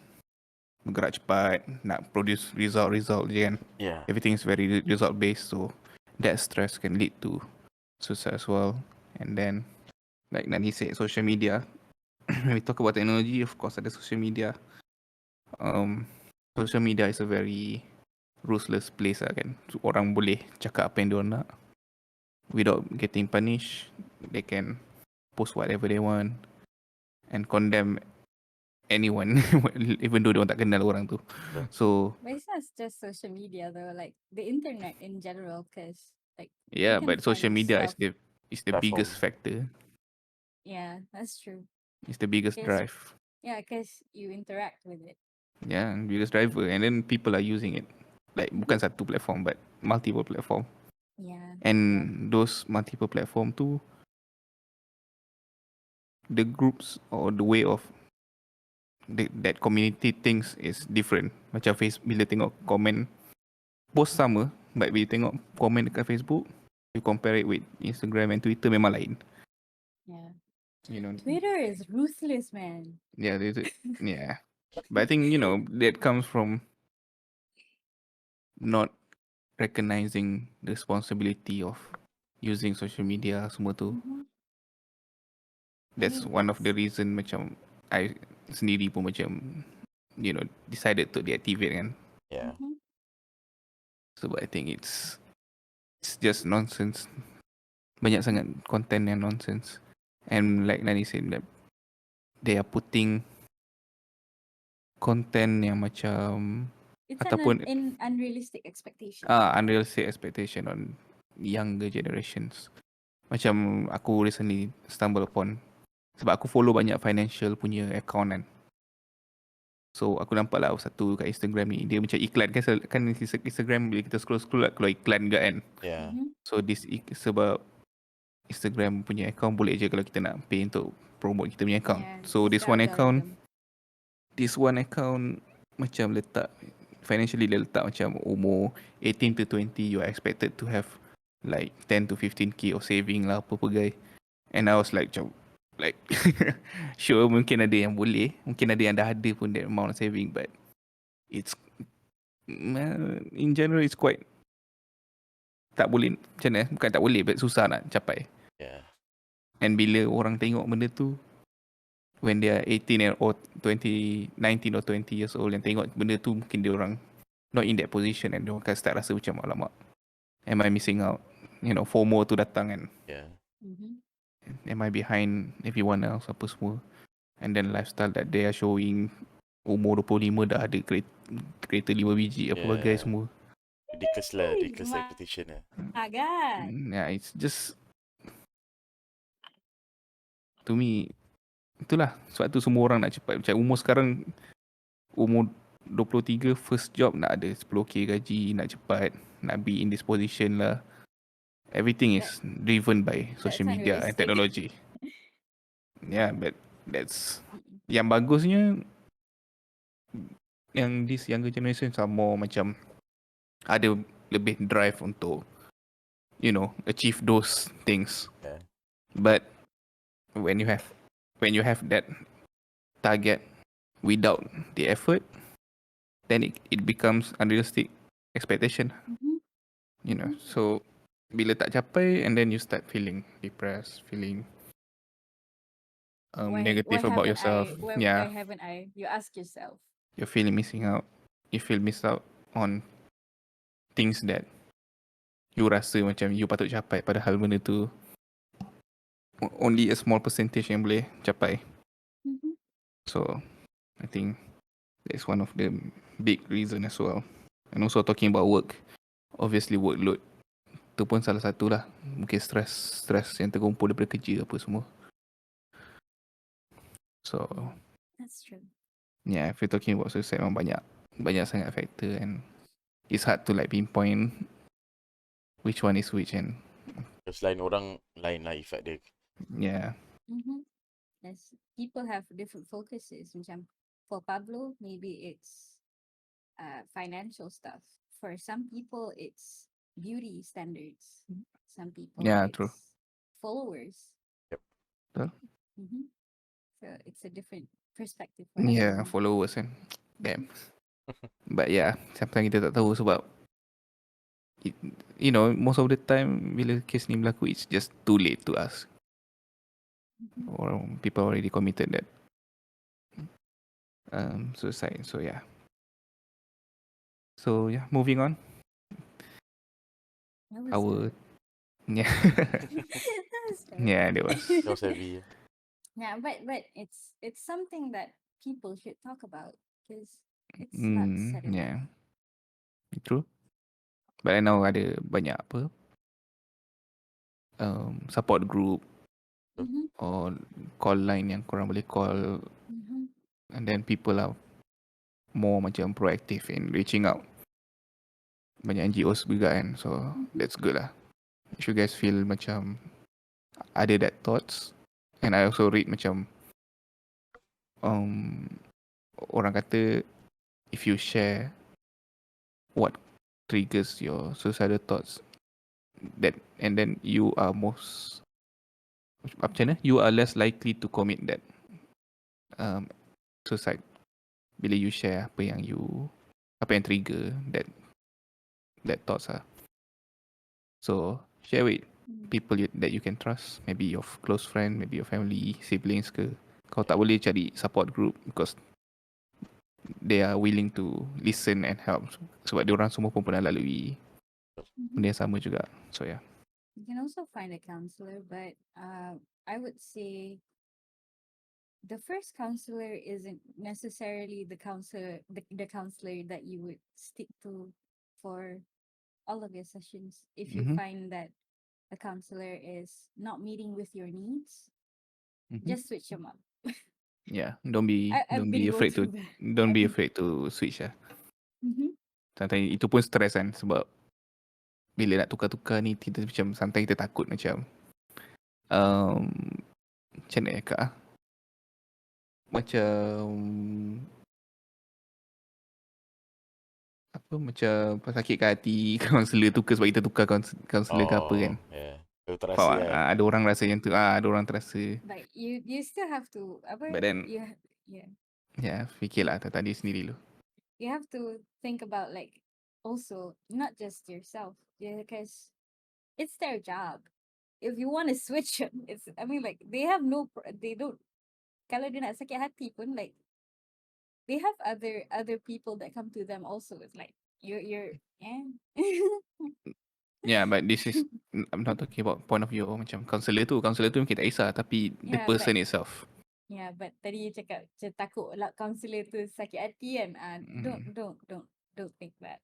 bergerak cepat, nak produce result je kan. Yeah. Everything is very result based, so that stress can lead to suicide as well. And then, like Nani said, social media. When we talk about technology, of course ada social media. Social media is a very ruthless place lah kan. So, orang boleh cakap apa yang diorang nak without getting punished. They can post whatever they want and condemn anyone even though diorang tak kenal orang tu. Betul. So But it's not just social media though, like the internet in general, because like yeah, can but social find media is stuff. the Platform. biggest factor. Yeah, that's true. It's the biggest Yes. drive. Yeah, because you interact with it. Yeah, biggest driver, and then people are using it. Like bukan satu platform but multiple platform. Yeah. And those multiple platform tu, the groups or the way of that community thinks is different. Macam bila tengok komen post sama, but bila tengok komen dekat Facebook, you compare it with Instagram and Twitter, memang lain. Yeah. You know. Twitter is ruthless, man. Yeah, yeah. But I think, you know, that comes from not recognizing the responsibility of using social media semua tu. Mhm. That's think one of the that's- reason macam I sendiri pun macam, you know, decided to deactivate kan. Yeah. Mhm. Sebab I think it's just nonsense. Banyak sangat content yang nonsense. And like Nani said, that they are putting content yang macam It's ataupun an unrealistic expectation. unrealistic expectation on younger generations. Macam aku recently stumble upon, sebab aku follow banyak financial punya account kan. So aku nampak lah satu kat Instagram ni, dia macam iklan kan Instagram bila kita scroll keluar iklan juga kan. Yeah. Mhm. So sebab Instagram punya account boleh je kalau kita nak pay untuk promote kita punya account. Yeah, So it's this the one account macam letak financially dia letak macam umur 18 to 20 you are expected to have like 10 to 15k of saving lah apa pegai. And I was like macam like sure mungkin ada yang boleh, mungkin ada yang dah ada pun that amount of saving, but it's in general it's quite tak boleh, macam mana, bukan tak boleh but susah nak capai. Yeah. And bila orang tengok benda tu when they are 18 or 19 or 20 years old, yang tengok benda tu, mungkin dia orang not in that position and dia orang akan start rasa macam alamak, am I missing out, you know, FOMO tu datang kan, Yeah. Mhm. am I behind everyone else apa semua. And then lifestyle that they are showing umur 25 dah ada kereta 5 biji apa bagai Yeah. semua. Ridiculous lah, ridiculous Ma- expectation lah. Agak. Yeah, it's just to me itulah sebab tu semua orang nak cepat. Macam umur sekarang umur 23 first job nak ada 10k gaji, nak cepat, nak be in this position lah. Everything is driven by That's social media and unrealistic. technology. Yeah, but that's yang bagusnya yang this younger generation are more macam ada lebih drive untuk achieve those things. Yeah. But when you have that target without the effort, then it becomes unrealistic expectation. Mhm. So bila tak capai and then you start feeling depressed, feeling negative about yourself. Why haven't I? You ask yourself. You're feeling missing out. You feel miss out on things that you rasa macam you patut capai, padahal benda tu only a small percentage yang boleh capai. Mhm. So I think that's one of the big reason as well. And also talking about work, obviously workload tu pun salah satu lah. Mungkin stress yang terkumpul daripada kerja apa semua. So That's true. yeah, if you're talking about suicide, memang banyak sangat factor and it's hard to like pinpoint which one is which and Terus lain orang lain lah effect dia. yeah. Mm-hmm. Yes, people have different focuses. Macam for Pablo, maybe it's financial stuff. For some people, it's beauty standards. Some people, Yeah, it's true. followers. Yep. Betul. Mm-hmm. So it's a different perspective for Yeah, everyone. followers kan. Damn. But yeah, sometimes kita tak tahu sebab most of the time bila kes ni berlaku, it's just too late to ask. Mhm. Or people already committed that suicide. So yeah, moving on. That was Our yeah. that was Yeah, that was That was heavy. yeah, but it's something that people should talk about because it's not said enough. yeah. True. But I know ada banyak apa support group Mm-hmm. or call line yang korang boleh call, Mm-hmm. and then people are more macam proactive in reaching out. Banyak NGOs juga kan, so that's good lah. If you guys feel macam ada that thoughts, and I also read macam orang kata if you share what triggers your suicidal thoughts, that and then you are macam mana, you are less likely to commit that suicide bila you share apa yang trigger that thoughts lah. So share with people that you can trust, maybe your close friend, maybe your family, siblings ke. Kau tak boleh cari support group because they are willing to listen and help sebab dia orang semua pun pernah lalui benda yang sama juga. So yeah. You can also find a counselor, but I would say the first counselor isn't necessarily the counselor that you would stick to for all of your sessions. If you find that a counselor is not meeting with your needs, just switch them up. Yeah, don't be I've been afraid to through that. don't be afraid to switch lah. Sometimes itu pun stress kan sebab bila nak tukar-tukar ni kita macam sometimes kita takut macam macam mana cakap ah? Macam macam sakitkan hati kaunselor tukar sebab kita tukar kaunselor ke apa kan. Yeah. Itu terasa Faham kan. ada orang rasa yang tu, ada orang terasa. But you still have to But then fikirlah tentang diri sendiri dulu. you have to think about like also not just yourself, because it's their job. If you want to switch them, like they have they don't, kalau dia nak sakit hati pun, like they have other people that come to them also. It's like you're Yeah, but this is I'm not talking about point of view macam counselor tu kita tak kisah, tapi the Yeah, person but itself. Yeah, but tadi you cakap macam takut lah counselor tu sakit hati kan. Mm, Don't think that.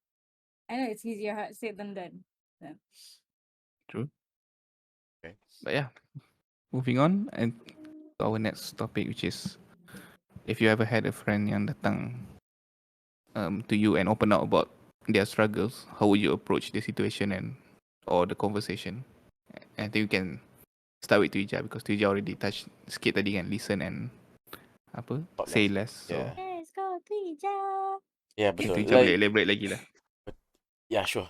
I know it's easier said than done. So. true. Okay. But yeah, moving on and to our next topic, which is if you ever had a friend yang datang to you and open up about their struggles, how would you approach the situation and or the conversation? I think we can start with Tuija because Tuija already touched sikit tadi kan, listen and apa Talk say less. less. So Yeah. Let's go, Tuija. Yeah, okay, betul. Tuija boleh Like, elaborate lagi lah. yeah, sure.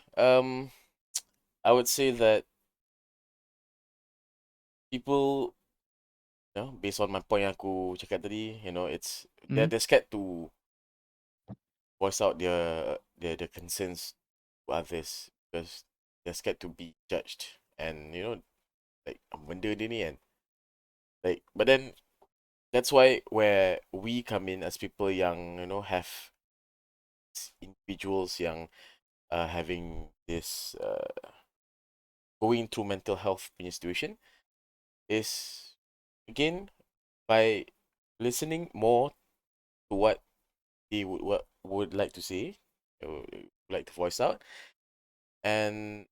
I would say that people, based on my point yang aku cakap tadi, it's they're scared to voice out their concerns to others because they're scared to be judged, and like benda dia ni kan, like, but then that's why where we come in as people yang have individuals yang having this going through mental health punya situation is again by listening more to what they would like to say, would like to voice out, and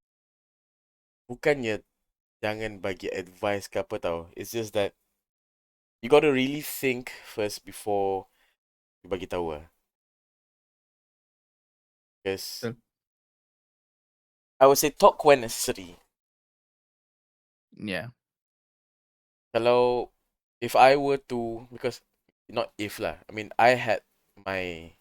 bukannya jangan bagi advice ke apa tau. It's just that you gotta really think first before you bagi tahu lah. Because Betul. I would say talk when necessary. Yeah. Kalau if I were to, because not if lah, I mean I had my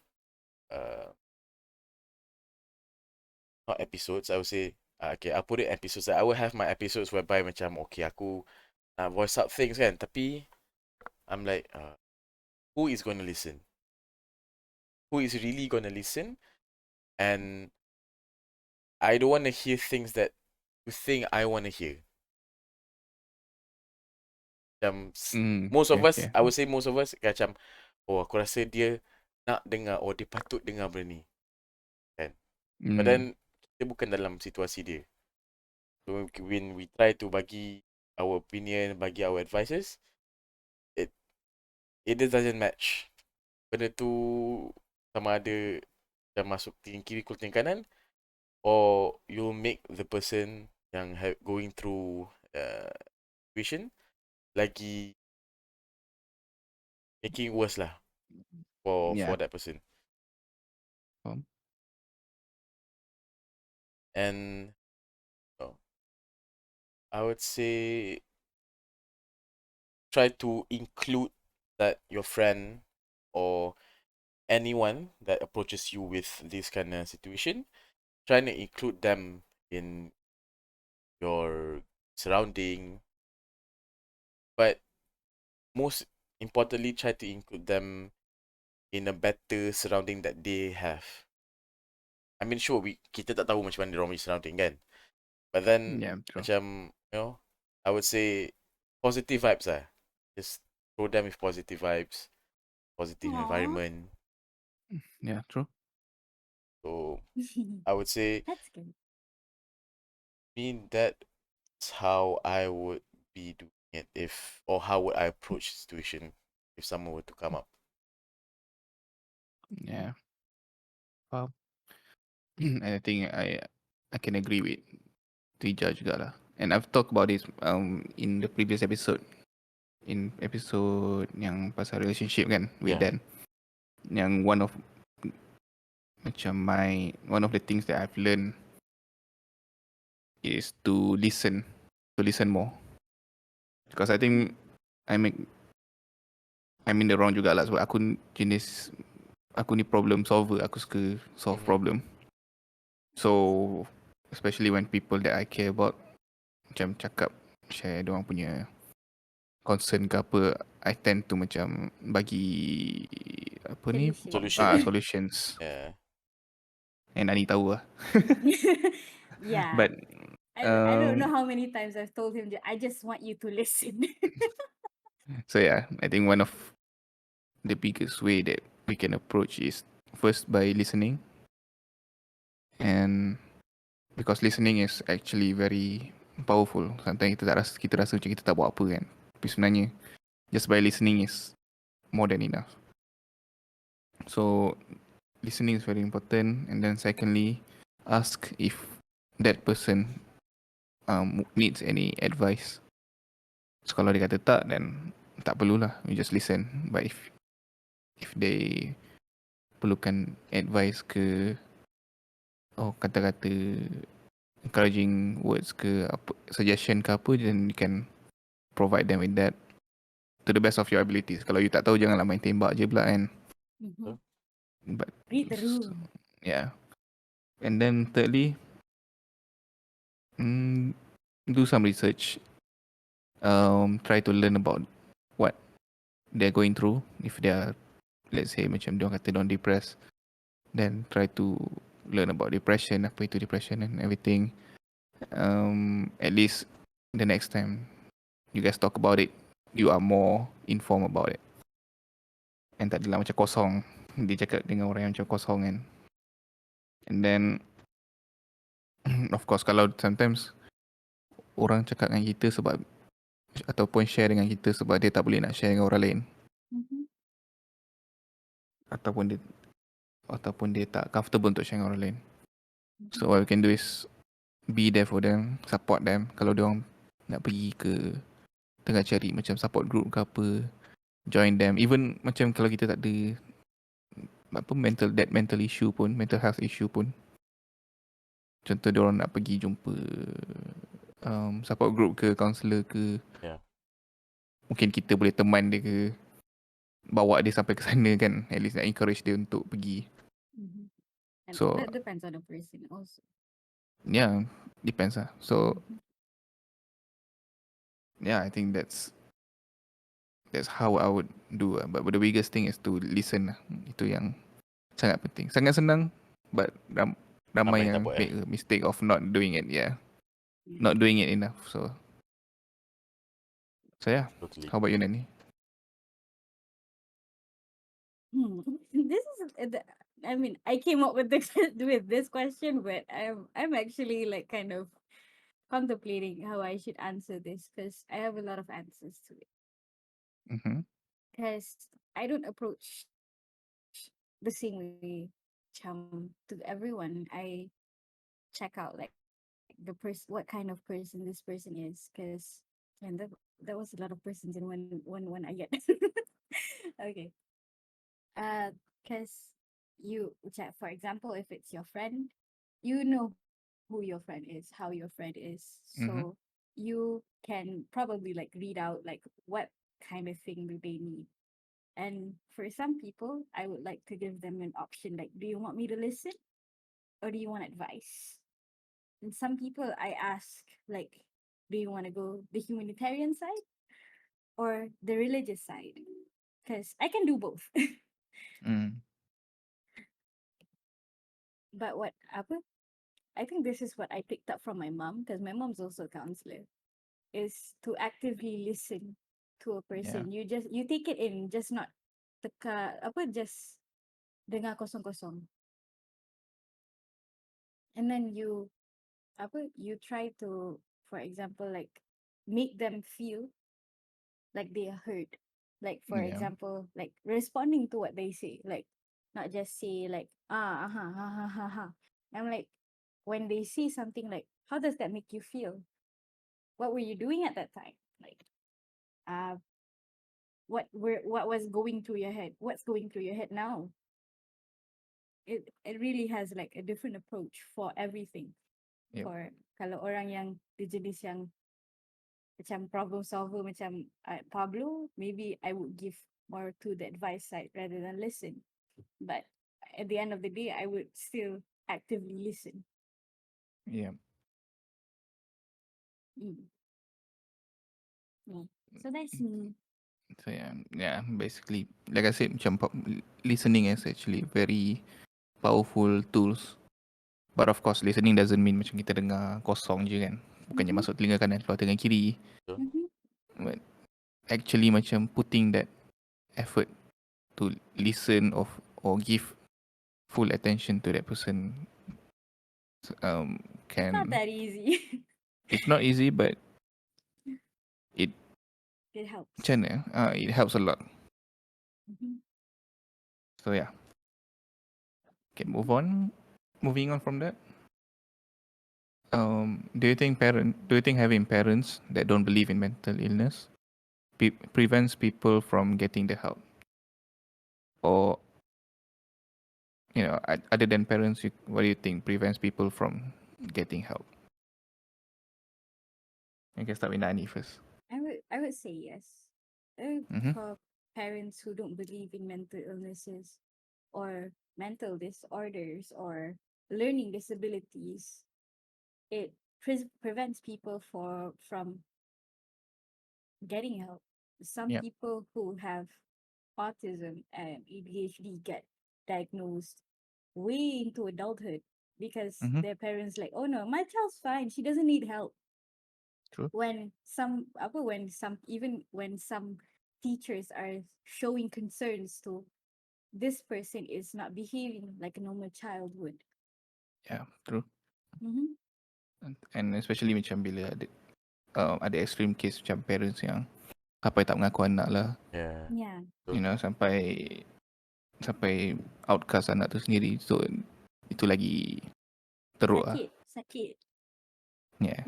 not episodes, I would say okay, I'll put it episodes. I will have my episodes whereby macam okay aku voice out things kan, tapi I'm like who is gonna listen? Who is really gonna listen? And I don't want to hear things that you think I want to hear. Macam most of us, Okay. I would say most of us macam aku rasa dia nak dengar, dia patut dengar benda ni kan. But then kita bukan dalam situasi dia. So when we try to bagi our opinion, bagi our advices, it just doesn't match. Benda tu sama ada macam masuk tinggi kiri kulting kanan, or you'll make the person yang going through situation lagi making worse lah for Yeah. that person. Faham. And I would say try to include that your friend or anyone that approaches you with this kind of situation, trying to include them in your surrounding, but most importantly, try to include them in a better surrounding that they have. I mean, sure, kita tak tahu macam mana diorang punya surrounding kan, but then Yeah, true. macam I would say positive vibes lah. Just throw them with positive vibes, positive Aww. environment. Yeah, true. So I would say, That's good. that's how I would be doing it or how would I approach the situation if someone were to come up. Yeah. Faham. And I think I can agree with Tuija juga lah. And I've talked about this in the previous episode. In episode yang pasal relationship kan with Yeah. Dan. Yang one of the things that I've learned is to listen more. Because I think I'm in the wrong juga lah sebab aku ni problem solver, aku suka solve problem. So especially when people that I care about macam cakap share diorang punya concern ke apa, I tend to macam bagi apa ni Solution. solutions. Yeah. And Ani tahu lah. Yeah. But I don't know how many times I've told him I just want you to listen. so yeah, I think one of the biggest way that we can approach is first by listening. And because listening is actually very powerful. Sometimes kita rasa macam kita tak buat apa kan. Tapi sebenarnya just by listening is more than enough. So listening is very important. And then secondly, ask if that person needs any advice. So kalau dia kata tak, then tak perlulah, you just listen. But if they perlukan advice ke, kata-kata encouraging words ke, apa, suggestion ke apa, then you can provide them with that to the best of your abilities. Kalau you tak tahu, janganlah main tembak je pula kan. Mhm. But Read the room. yeah. And then thirdly, do some research. Try to learn about what they're going through. If they are, let's say macam dia orang kata don't depressed, then try to learn about depression, apa itu depression and everything. At least the next time you guys talk about it, you are more informed about it. And tak adalah macam kosong. Dia cakap dengan orang yang macam kosong kan. And then of course kalau sometimes orang cakap dengan kita sebab ataupun share dengan kita sebab dia tak boleh nak share dengan orang lain, Mhm. ataupun dia tak comfortable untuk share dengan orang lain. Mhm. So what we can do is be there for them, support them. Kalau dia orang nak pergi ke tengah cari macam support group ke apa, join them. Even macam kalau kita tak ada apa mental issue pun, mental health issue pun, contoh dia orang nak pergi jumpa support group ke, counselor ke, Yeah. mungkin kita boleh teman dia ke, bawa dia sampai ke sana kan, at least nak encourage dia untuk pergi. Mhm. And So that depends on the person also. yeah, depends lah. So Mhm. yeah, I think that's how I would do lah. But the biggest thing is to listen lah. Itu yang sangat penting. Sangat senang, but ramai Ramai tak yang buat, make a mistake of not doing it. Yeah, Yeah. not doing it enough. So yeah. Totally. How about you, Nani? This is I mean, I came up with this with this question, but I'm actually like kind of contemplating how I should answer this because I have a lot of answers to it. Mm-hmm. Because I don't approach the same way to everyone. I check out like the person, what kind of person this person is, because and that was a lot of persons in one I get. Okay. Because you check, for example, if it's your friend, you know who your friend is, how your friend is, so Mm-hmm. you can probably like read out like what kind of thing do they need. And for some people, I would like to give them an option like, do you want me to listen or do you want advice? And some people I ask like, do you want to go the humanitarian side or the religious side? Because I can do both. Mm. But what apa? I think this is what I picked up from my mom because my mom's also a counselor. Is to actively listen to a Yeah. person. You take it in, just not just dengar kosong-kosong. And then you try to, for example, like make them feel like they are heard. Like for Yeah. example, like responding to what they say, like not just say like ha ha ha ha. I'm like when they say something like, how does that make you feel? What were you doing at that time? Like uh what was going through your head? What's going through your head now? It really has like a different approach for everything. Yep. For kalau orang yang dia jenis yang macam problem solver macam Pablo, maybe I would give more to the advice side rather than listen. But at the end of the day, I would still actively listen. Yeah. Mm. Yeah. So that's me. So yeah. Basically, like I said, macam listening is actually very powerful tools. But of course, listening doesn't mean macam kita dengar kosong je kan. Bukannya Mm-hmm. masuk telinga kanan, keluar telinga kiri. Mm-hmm. But actually macam putting that effort to listen or give full attention to that person It's not can that easy. it's not easy, but it It helps. Macam mana? It helps a lot. Mhm. So yeah. Okay, moving on from that. Do you think having parents that don't believe in mental illness prevents people from getting the help? Or, other than parents, what do you think prevents people from getting help? I can start with Nani first. I would say yes. Mm-hmm. For parents who don't believe in mental illnesses or mental disorders or learning disabilities, it prevents people from getting help. Some Yeah. people who have autism and ADHD get diagnosed way into adulthood because Mm-hmm. their parents like, oh no, my child's fine, she doesn't need help. True. When some teachers are showing concerns to this person is not behaving like a normal child would. Yeah, true. Mm-hmm. And especially macam bila ada extreme case macam parents yang sampai tak mengaku anak lah. Yeah. Yeah. Sampai outcast anak tu sendiri. So itu lagi teruk lah. Sakit. Yeah.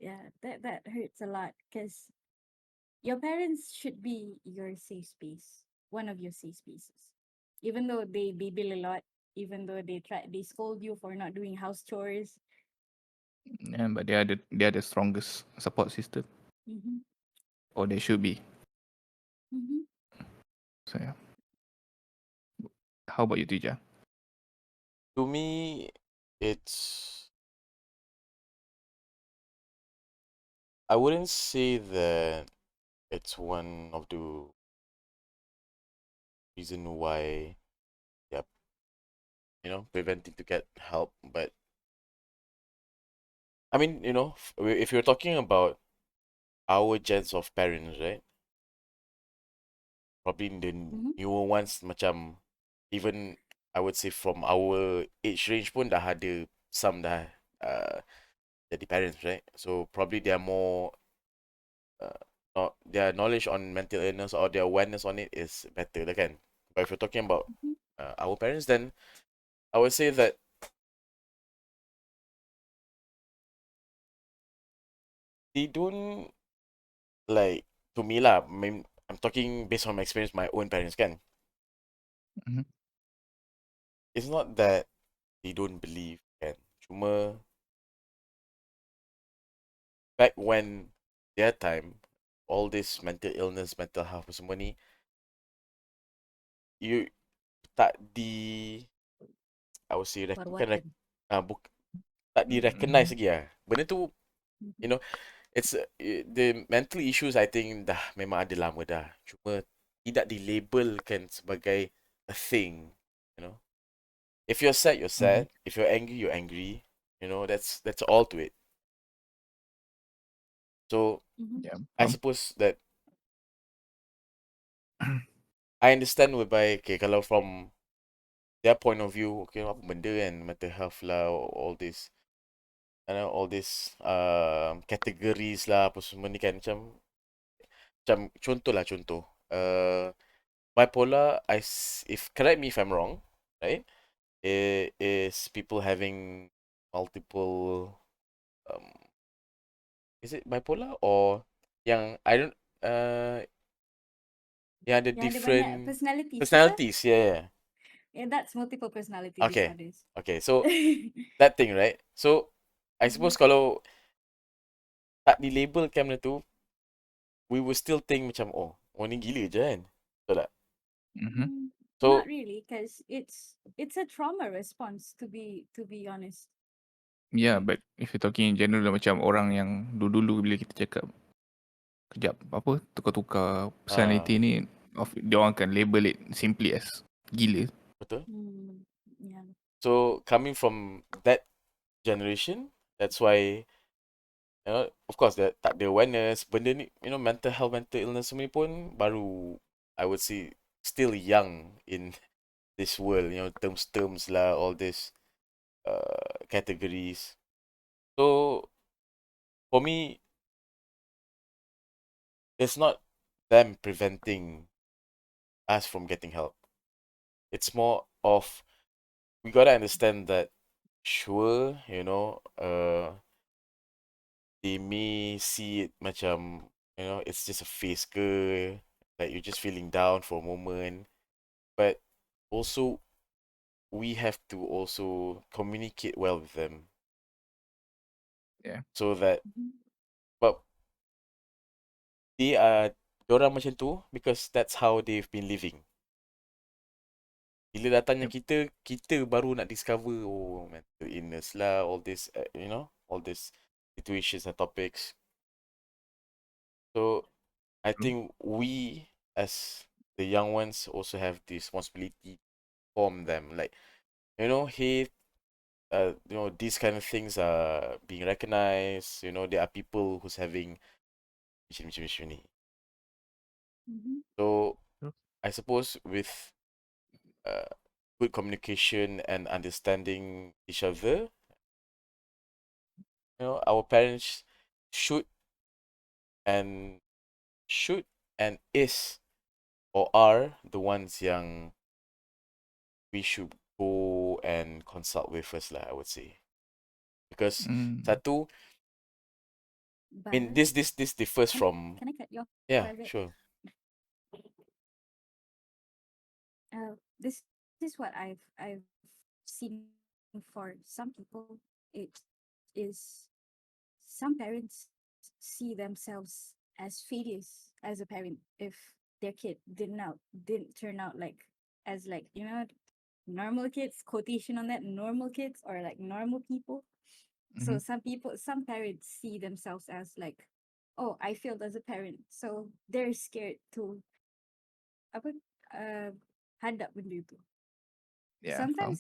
Yeah, that hurts a lot because your parents should be your safe space, one of your safe spaces. Even though they baby a lot, even though they scold you for not doing house chores. Yeah, but they are the strongest support system. Mm-hmm. Or they should be. Mm-hmm. So yeah. How about you, Tija? To me, it's, I wouldn't say that it's one of the reason why, yeah, preventing to get help. But I mean, if you're talking about our gens of parents, right? Probably the Mm-hmm. newer ones, macam even I would say from our age range pun dah ada some dah jadi parents, right? So probably they are more not, their knowledge on mental illness or their awareness on it is better lah kan. But if you're talking about Mm-hmm. our parents, then I would say that they don't, like, to me lah. I mean, I'm talking based on my experience, my own parents kan. Mm-hmm. It's not that they don't believe kan. Cuma back when their time, all this mental illness, mental health semua ni, you tak di, I would say bukan Perwatan. tak di recognize Mm-hmm. lagi lah. Benda tu, you know, it's the mental issues, I think dah memang ada lama dah. Cuma tidak dilabelkan sebagai a thing, you know. If you're sad, you're Mm-hmm. sad. If you're angry, you're angry. You know, that's all to it. So Mm-hmm. Yeah. I suppose that I understand whereby, okay, kalau from their point of view, okay, apa benda kan, mental health lah, all this, all this categories lah, apa semua ni kan, macam contoh lah, contoh. Bipolar, if correct me if I'm wrong, right? It is people having multiple, um, is it bipolar or yang I don't, yang ada Yang ada banyak different personalities ke? personalities, yeah. Yeah, that's multiple personality Okay, disorders. okay. So that thing, right? So I Mm-hmm. suppose kalau tak dilabelkan benda tu, we will still think macam, oh ni gila je kan. Betul tak? Mm-hmm. Not So really, because it's a trauma response to be honest. Yeah, but if you're talking in general macam orang yang dulu-dulu bila kita cakap kejap apa tukar-tukar personality ni dia orang akan label it simply as gila. betul. Yeah. So coming from that generation, that's why, of course, tak ada awareness benda ni, mental health, mental illness semua ni pun baru, I would say, still young in this world, terms lah, all this categories. So for me, it's not them preventing us from getting help. It's more of we gotta understand that sure, they may see it macam, it's just a phase ke, like you're just feeling down for a moment. But also we have to also communicate well with them. Yeah. So that Mhm. but they are dorang macam tu because that's how they've been living. Bila datangnya Yep. kita baru nak discover mental illness lah, all this, all these situations and topics. So I True. think we as the young ones also have the responsibility to inform them, like, hey, these kind of things are being recognized. There are people who's having macam ni. Mhm. So True. I suppose with uh, good communication and understanding each other, our parents should and should and is or are the ones yang we should go and consult with first lah, I would say. Because Mm. satu, I mean, But this differs from, can I cut you off yeah, for a bit? sure, This is what I've seen for some people. It is some parents see themselves as failures as a parent if their kid didn't turn out like as like normal kids, quotation on that, normal kids or like normal people. So Mm-hmm. some parents see themselves as like, oh, I failed as a parent, so they're scared to apa hadap benda tu. Yeah. Faham.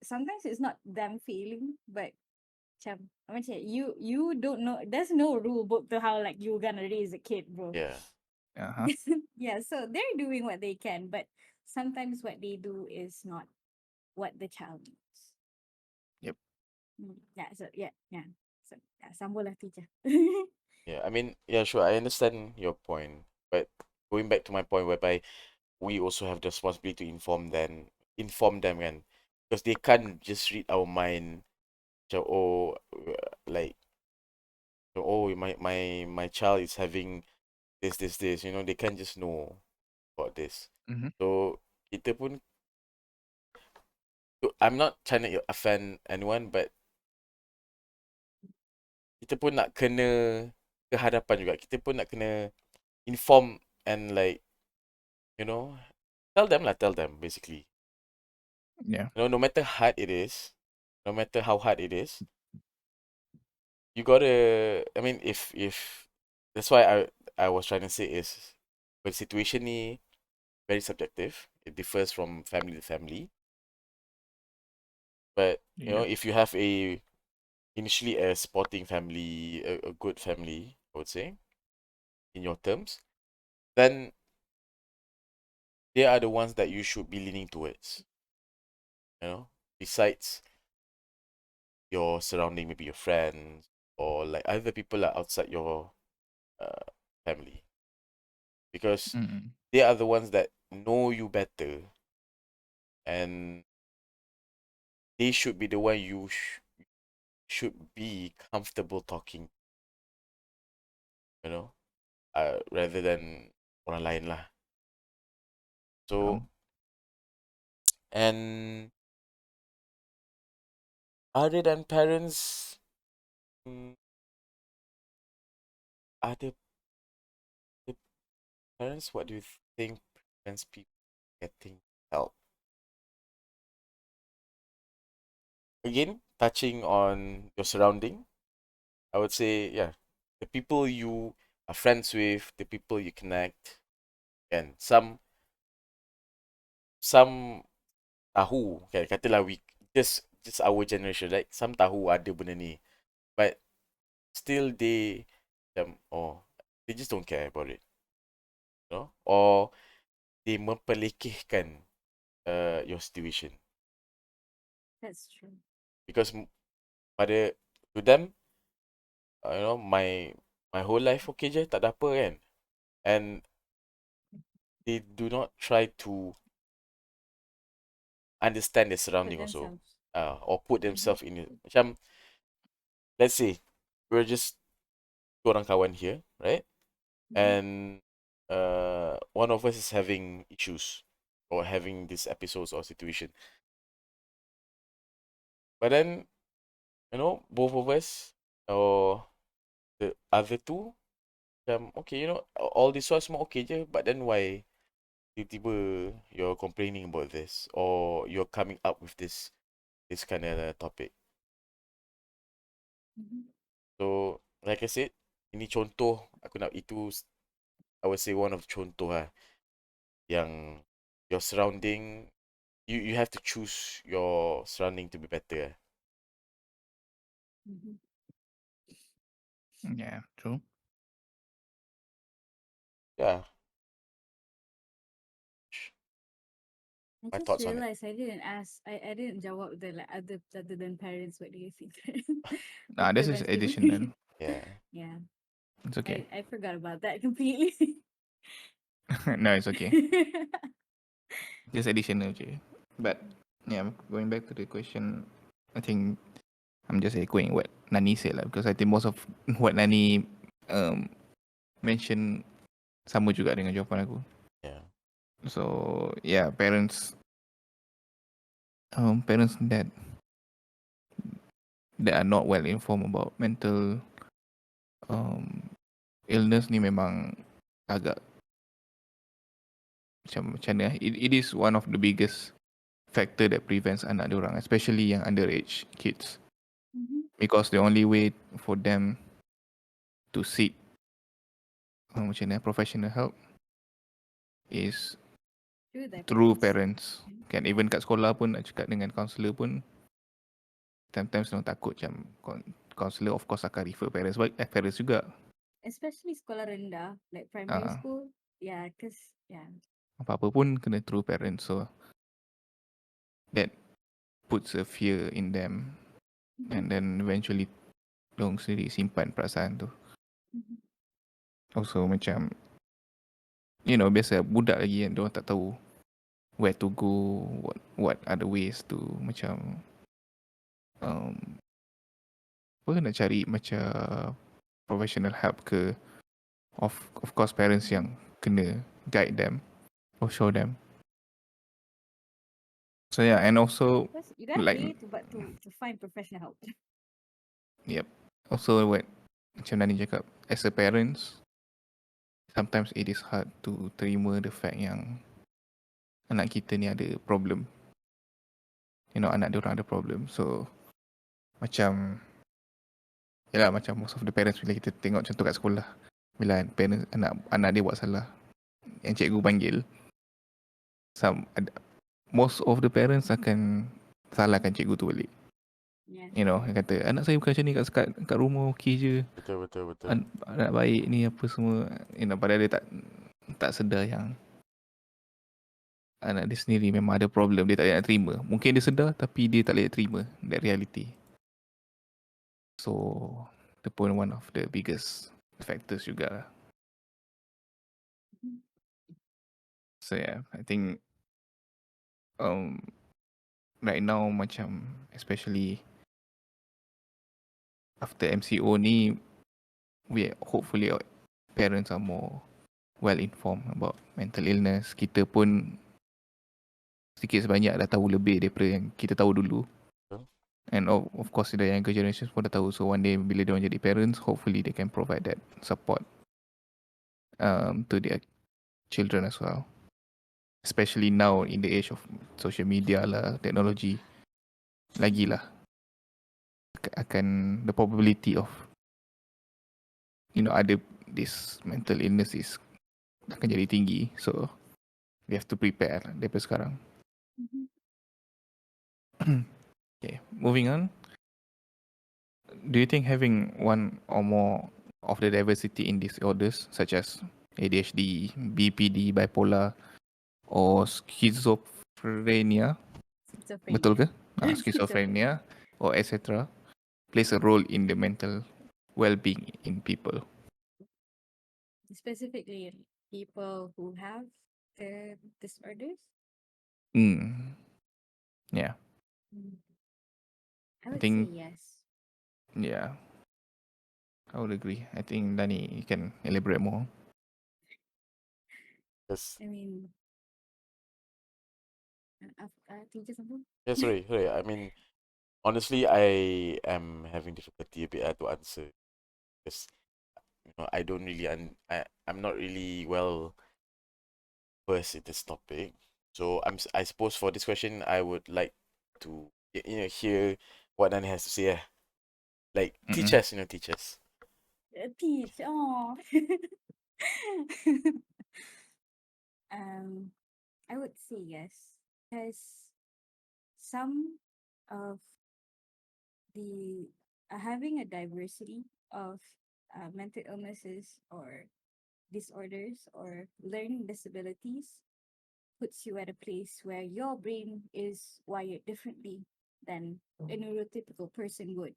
Sometimes it's not them failing, but macam you don't know, there's no rule book to how like you gonna raise a kid, bro. yeah, Uh-huh. Yeah, so they're doing what they can, but sometimes what they do is not what the child needs. Yep. Yeah, so yeah. So yeah, sambung lah teacher. yeah. I mean, yeah, sure, I understand your point, but going back to my point whereby we also have the responsibility to inform them kan, because they can't just read our mind. Macam, like, my child is having this. They can't just know about this. Mm-hmm. So kita pun, I'm not trying to offend anyone, but kita pun nak kena ke hadapan juga. Kita pun nak kena inform and like, you know, tell them basically. Yeah. No matter hard it is, no matter how hard it is, you gotta. I mean, if that's why I was trying to say is, the situation ni very subjective. It differs from family to family. But Yep. if you have initially a sporting family, a good family, I would say, in your terms, then they are the ones that you should be leaning towards. Besides your surrounding, maybe your friends or like other people are outside your uh, family, because Mm-hmm. they are the ones that know you better, and they should be the one you should be comfortable talking, you know, rather than orang lain lah. So, and other than parents, mm, other the parents, what do you think prevents people getting help? Again, touching on your surrounding, I would say, yeah, the people you are friends with, the people you connect, and some tahu, kan, katalah we just our generation, right? Some tahu ada benda ni, but still they just don't care about it, or they memperlekehkan your situation, That's true. because pada to them, my whole life okay je, tak ada apa kan, and they do not try to understand their Put surrounding also, themselves. or put Mm-hmm. themselves in it. Macam, let's say we're just orang kawan here, right? Mm-hmm. And one of us is having issues or having these episodes or situation. But then, both of us or the other two, okay, all this was more okay je, but then why tiba-tiba you're complaining about this or you're coming up with this kind of topic. Mm-hmm. So, like I said, ini contoh I would say one of the contoh lah yang your surrounding, you have to choose your surrounding to be better. Mm-hmm. Yeah, true. Yeah, I my just thoughts on it. realized I didn't ask. I didn't jawab the like other than parents. What do you think? This After is my additional. statement. Yeah. Yeah, It's okay. I forgot about that completely. No, it's okay. Just additional je. But yeah, going back to the question, I think I'm just echoing what Nani said lah, because I think most of what Nani mention sama juga dengan jawapan aku. Yeah. So yeah, parents that are not well informed about mental illness ni memang agak macam mana. It is one of the biggest factor that prevents anak diorang, especially yang underage kids, Mm-hmm. because the only way for them to seek macam mana professional help is Through their through parents. parents. Kan even kat sekolah pun nak cakap dengan counselor pun sometimes orang takut macam counselor of course akan refer parents, parents juga. Especially sekolah rendah, like primary Ah, school. Yeah, cause yeah. apa-apa pun kena through parents, so that puts a fear in them, Mm-hmm. and then eventually dong sendiri simpan perasaan tu. Mm-hmm. Also macam biasa budak lagi kan, diorang tak tahu where to go, what are the ways to macam um, apa nak cari macam professional help ke. Of course parents yang kena guide them or show them. So yeah, and also Because you don't like really to find professional help. yep. Also what macam Nani cakap, as a parents, sometimes it is hard to terima the fact yang anak kita ni ada problem. Anak dia orang ada problem. So macam yalah, macam most of the parents bila kita tengok contoh kat sekolah, bila parents anak dia buat salah, yang cikgu panggil, most of the parents akan salahkan cikgu tu balik. Yeah. Dia kata anak saya bukan macam ni kat rumah okey je. Betul, betul, betul. Anak baik ni apa semua. Padahal dia tak sedar yang anak dia sendiri memang ada problem, dia tak boleh nak terima. Mungkin dia sedar tapi dia tak boleh nak terima that reality. So the point one of the biggest factors juga lah. Mhm. So yeah, I think right now macam especially after MCO ni, hopefully parents are more well informed about mental illness. Kita pun sedikit sebanyak dah tahu lebih daripada yang kita tahu dulu. Betul. And of course the younger generations pun dah tahu. So one day bila dia jadi parents, hopefully they can provide that support to their children as well. Especially now in the age of social media lah, technology, lagilah akan the probability of ada this mental illness is akan jadi tinggi. So we have to prepare lah daripada sekarang. Mhm. Okay, moving on. Do you think having one or more of the diversity in disorders such as ADHD, BPD, bipolar, or schizophrenia, betul Schizophrenia. ke? Schizophrenia, or etc., plays a role in the mental well-being in people? Specifically, people who have the disorders? Mm. Yeah. Mm, I I would say think yes. yeah, I would agree. I think Dani, you can elaborate more. Yes. I mean, teacher something? Yeah, sorry. I mean, honestly, I am having difficulty a bit to answer because I don't really I'm not really well versed in this topic. So I suppose for this question, I would like to hear what Nani has to say. Like teach Mm-mm. us, teach us. Teach. Oh. um, I would say yes, because some of the having a diversity of mental illnesses or disorders or learning disabilities puts you at a place where your brain is wired differently than a neurotypical person would.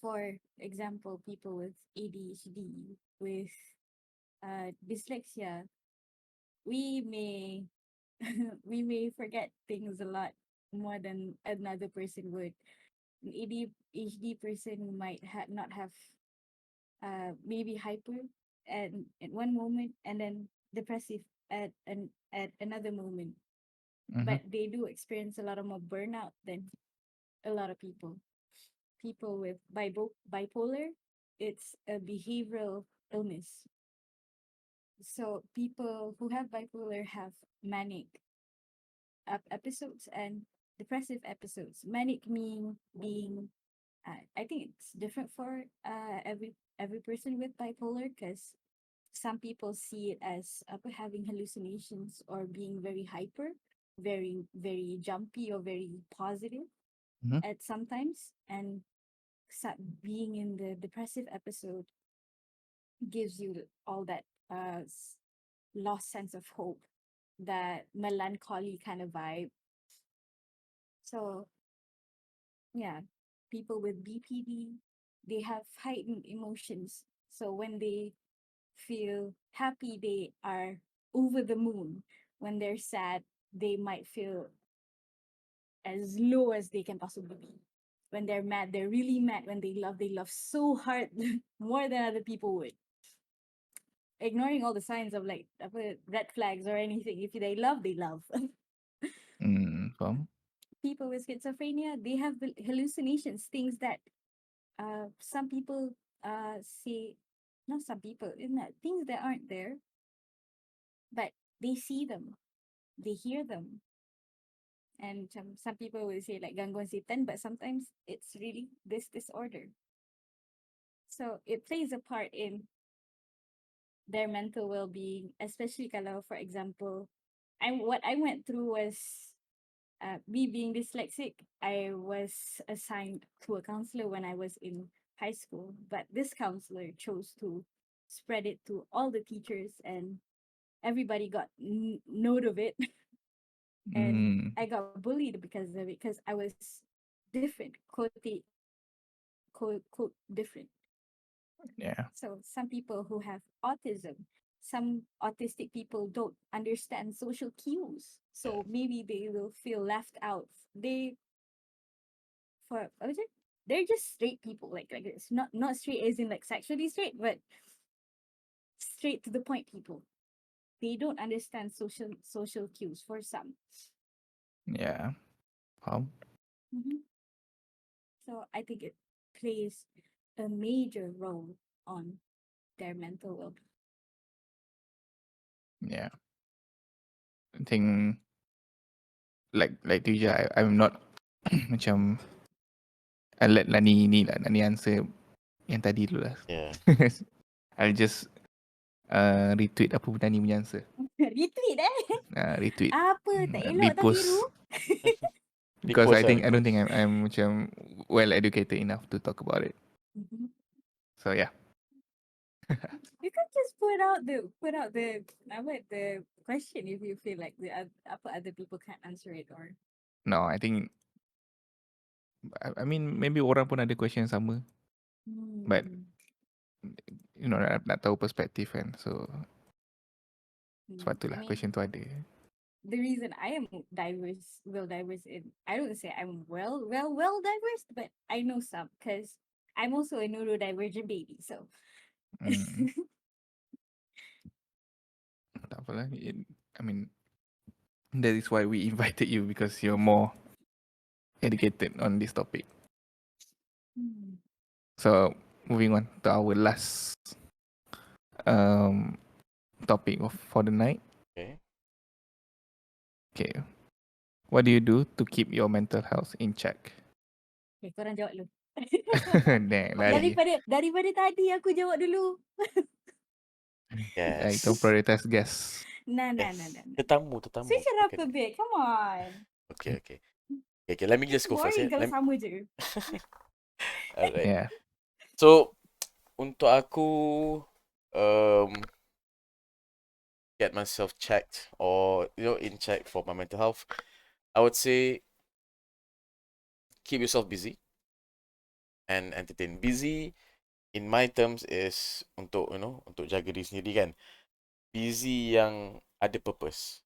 For example, people with ADHD, with dyslexia, we may we may forget things a lot more than another person would. An ADHD person might not have maybe hyper at one moment and then depressive at another moment. Mm-hmm. But they do experience a lot of more burnout than a lot of people. People with bipolar, it's a behavioral illness. So people who have bipolar have manic episodes and depressive episodes. Manic mean being, I think it's different for every person with bipolar because some people see it as having hallucinations or being very hyper, very jumpy or very positive Mm-hmm. at sometimes, and being in the depressive episode gives you all that lost sense of hope, that melancholy kind of vibe. So yeah, people with BPD, they have heightened emotions. So when they feel happy, they are over the moon. When they're sad, they might feel as low as they can possibly be. When they're mad, they're really mad. When they love so hard, more than other people would. Ignoring all the signs of like red flags or anything. If they love, they love. Faham? People with schizophrenia, they have hallucinations, things that some people say, not some people, isn't that things that aren't there, but they see them, they hear them. And some people will say like gangguan setan, but sometimes it's really this disorder. So it plays a part in their mental well-being, especially kalau, for example, what I went through was me being dyslexic. I was assigned to a counselor when I was in high school, but this counselor chose to spread it to all the teachers, and everybody got note of it. And Mm. I got bullied because of it, because I was different, quote different. Yeah. So some people who have autism, some autistic people don't understand social cues. Yeah. So maybe they will feel left out. They for what was it? They're just straight people. Like it's not straight as in like sexually straight, but straight to the point people. They don't understand social cues for some. Yeah. Faham? Mhm. So I think it plays a major role on their mental well-being. Yeah. I think like tu je. I'm not macam I let Lani ni lah. Lani answer yang tadi dulu lah. Yeah. I'll just retweet apa pun Dani punya answer. Retweet Retweet. Apa tak elok tak biru. Repost. Because Repost I don't repost. think I'm macam well educated enough to talk about it. Mhm. So yeah. You can just put out the the question if you feel like apa other people can't answer it or. No, I think I mean maybe orang pun ada question yang sama, but Hmm. nak tahu perspektif kan. So Sebab I itulah mean, question tu ada. the reason I am diverse, well diverse in, I don't say I'm well diverse, but I know some because I'm also a neurodivergent baby. So, Hmm. Tak apalah. I mean, that is why we invited you because you're more educated on this topic. Hmm. So moving on to our last um topic for the night. Okay. Okay. What do you do to keep your mental health in check? Okay, korang jawab dulu. Nah, lari. Daripada tadi aku jawab dulu. Itu Yes. prioritas guest. Nah, nah, nah, Yes. nah, nah. Tetamu, tetamu. Switch it up Okay. a bit. Come on. Okay, okay. Okay, let me just It's go first. boring kalau Let me... sama je. Alright. Yeah. So, untuk aku get myself checked or in check for my mental health, I would say keep yourself busy and entertain. Busy in my terms is untuk jaga diri sendiri kan. Busy yang ada purpose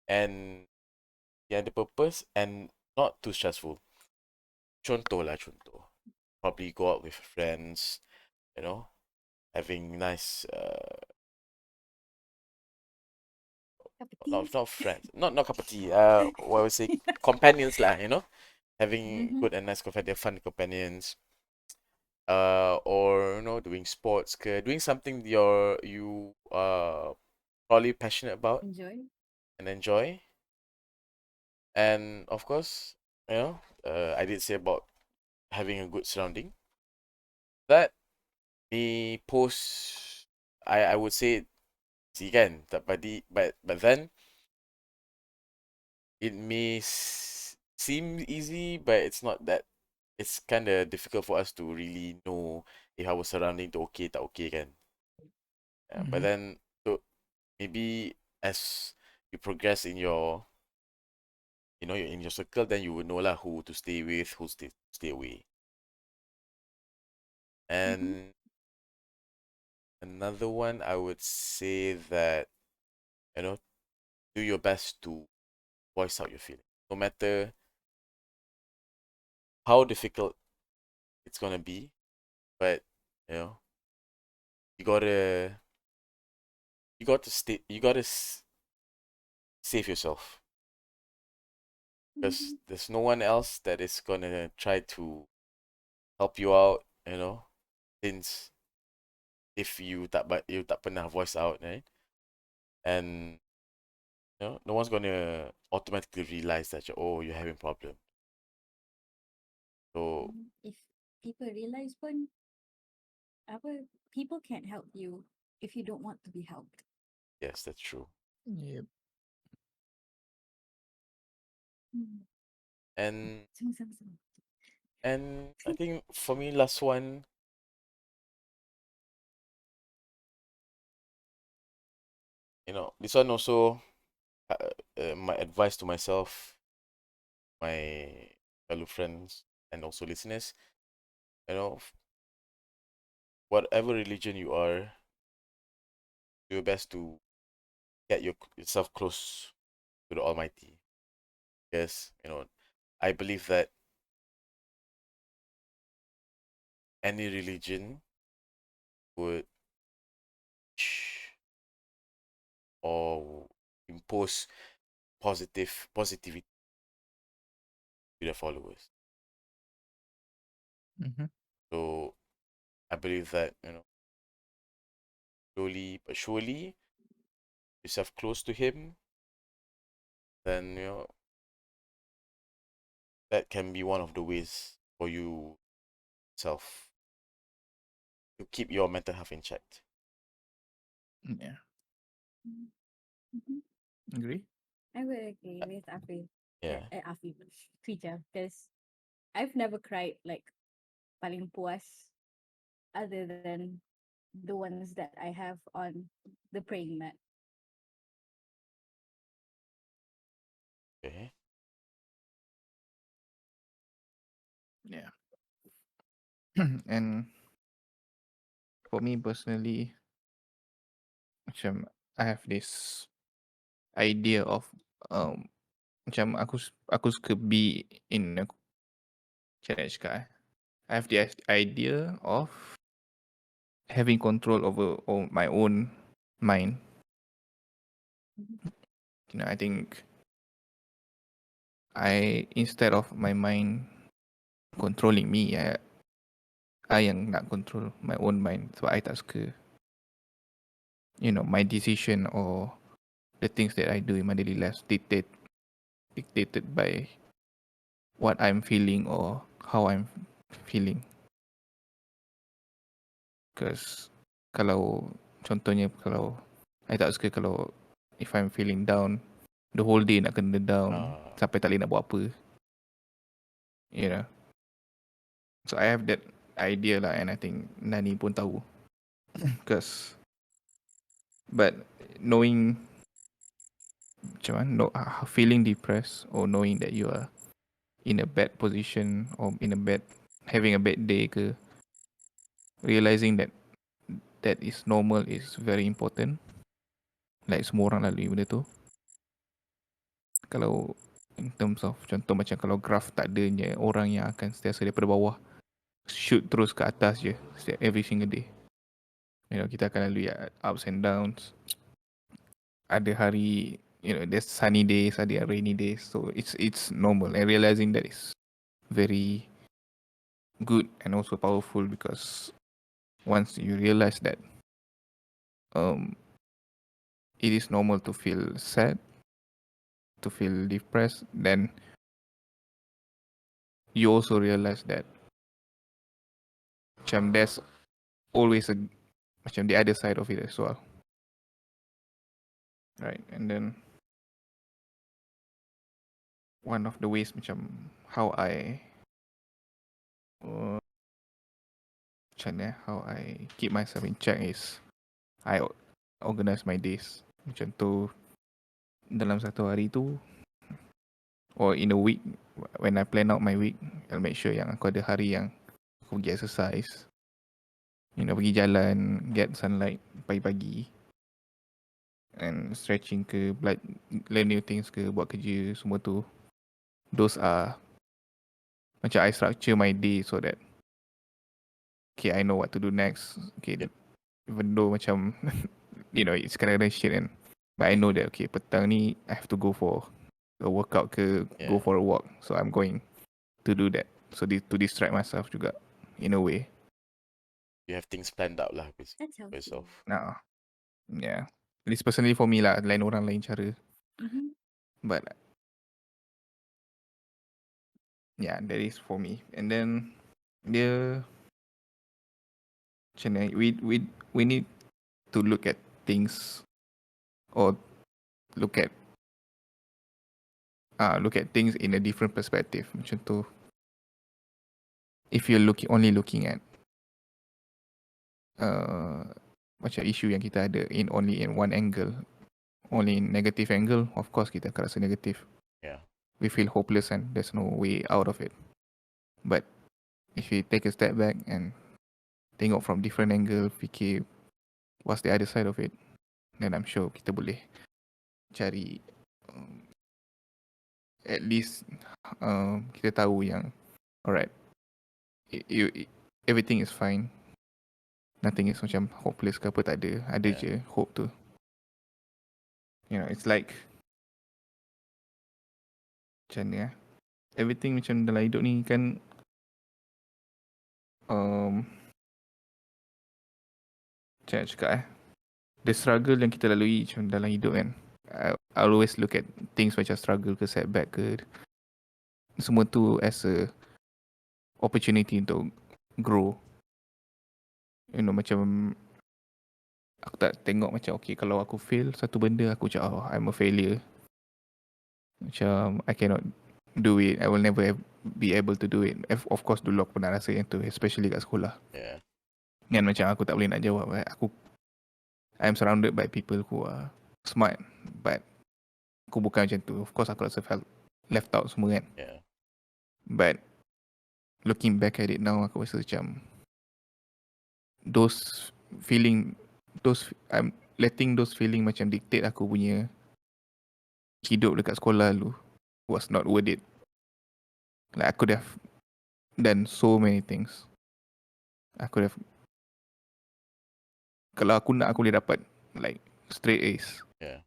and yang ada purpose and not too stressful. Contoh. Probably go out with friends, having nice Cup of tea. not friends, not cup of tea. What I would say companions lah. Having Mhm. good and nice companions, fun companions. Or doing sports, doing something you are probably passionate about Enjoy. and enjoy. And of course, I did say about having a good surrounding. That me post, I would say, see kan, but then it may seem easy, but it's not that. It's kind of difficult for us to really know if our surrounding tu okay tak okay kan. But Mhm. then, so maybe as you progress in your in your circle, then you would know lah who to stay with, who stay away. Mhm. And another one, I would say that you know do your best to voice out your feeling, no matter how difficult it's gonna be. But you know, you gotta save yourself because Mhm. there's no one else that is gonna try to help you out. Since if you tak pernah voice out, right? And no one's gonna automatically realize that you're having problem. So If people realize pun, apa, people can't help you if you don't want to be helped. yes, that's true. Yep. Hmm. And Sama-sama. and I think for me, last one, this one also, my advice to myself, my fellow friends, and also listeners. Whatever religion you are, do your best to get yourself close to the Almighty. Because I believe that any religion would or impose positivity to their followers. Mhm. So I believe that slowly but surely yourself close to him, then that can be one of the ways for you self to keep your mental health in check. Yeah. Mhm. Agree? I would agree with Afi. Yeah. Afi, teacher, because I've never cried like paling puas other than the ones that I have on the praying mat. Okay. Yeah. And for me personally, macam I have this idea of macam aku suka be in a, macam mana nak cakap I have the idea of having control over my own mind. I think instead of my mind controlling me, I yang nak control my own mind sebab I tak suka my decision or the things that I do in my daily life dictated by what I'm feeling or how I'm feeling. Because contohnya kalau I tak suka kalau if I'm feeling down, the whole day nak kena down sampai tak boleh nak buat apa. So I have that idea lah, and I think Nani pun tahu. But knowing macam mana, feeling depressed or knowing that you are in a bad position or having a bad day ke, realizing that is normal is very important. Like semua orang lalui benda tu. Kalau in terms of contoh macam kalau graph tak adanya orang yang akan sentiasa daripada bawah shoot terus ke atas je every single day. Kita akan lalui ups and downs. Ada hari there's sunny days, ada rainy days, so it's normal, and realizing that is very good and also powerful, because once you realize that it is normal to feel sad, to feel depressed, then you also realize that there's always the other side of it as well, right? And then one of the ways how I how I keep myself in check is I organize my days. Macam tu, dalam satu hari tu or in a week, when I plan out my week, I'll make sure yang aku ada hari yang aku pergi exercise, pergi jalan, get sunlight pagi-pagi, and stretching ke, learn new things ke, buat kerja, semua tu. Those are macam I structure my day so that I know what to do next. Even though macam it's kadang-kadang shit, but I know that petang ni I have to go for a workout ke, go for a walk, so I'm going to do that, so to distract myself juga in a way. You have things planned out lah, basically, That's for yourself. Yeah, at least personally for me lah, lain orang lain cara. But yeah, that is for me. And then we need to look at things, or look at things in a different perspective. Macam tu, if you're only looking at macam isu yang kita ada only in one angle, only in negative angle, of course kita akan rasa negatif. We feel hopeless and there's no way out of it. But if you take a step back and tengok from different angle, fikir what's the other side of it, then I'm sure kita boleh cari at least kita tahu yang alright, everything is fine, nothing is macam hopeless ke apa, tak ada je hope tu. It's like macam ni everything macam dalam hidup ni kan, macam nak cakap the struggle yang kita lalui macam dalam hidup kan, I always look at things macam struggle ke, setback ke, semua tu as a opportunity untuk grow. Macam aku tak tengok macam kalau aku fail satu benda, aku macam I'm a failure, macam I cannot do it, I will never be able to do it. Of course dulu aku pernah rasa yang tu, especially kat sekolah. Kan macam aku tak boleh nak jawab. I'm surrounded by people who are smart, but aku bukan macam tu. Of course aku rasa felt left out semua kan. But looking back at it now, aku rasa macam those letting those feeling macam dictate aku punya hidup dekat sekolah dulu was not worth it. Like I could have done so many things. I could have, kalau aku nak aku boleh dapat like straight A's. Yeah.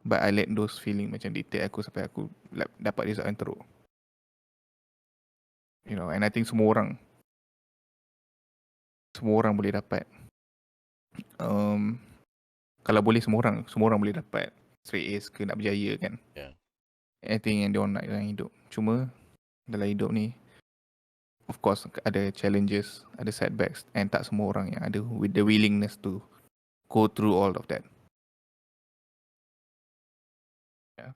But I let those feeling macam dictate aku sampai aku dapat result yang teruk. You know, and I think semua orang boleh dapat. Kalau boleh semua orang boleh dapat straight A's ke nak berjaya kan. Yeah. Anything yang diorang nak dalam hidup. Cuma dalam hidup ni, of course ada challenges, ada setbacks, and tak semua orang yang ada with the willingness to go through all of that. Yeah.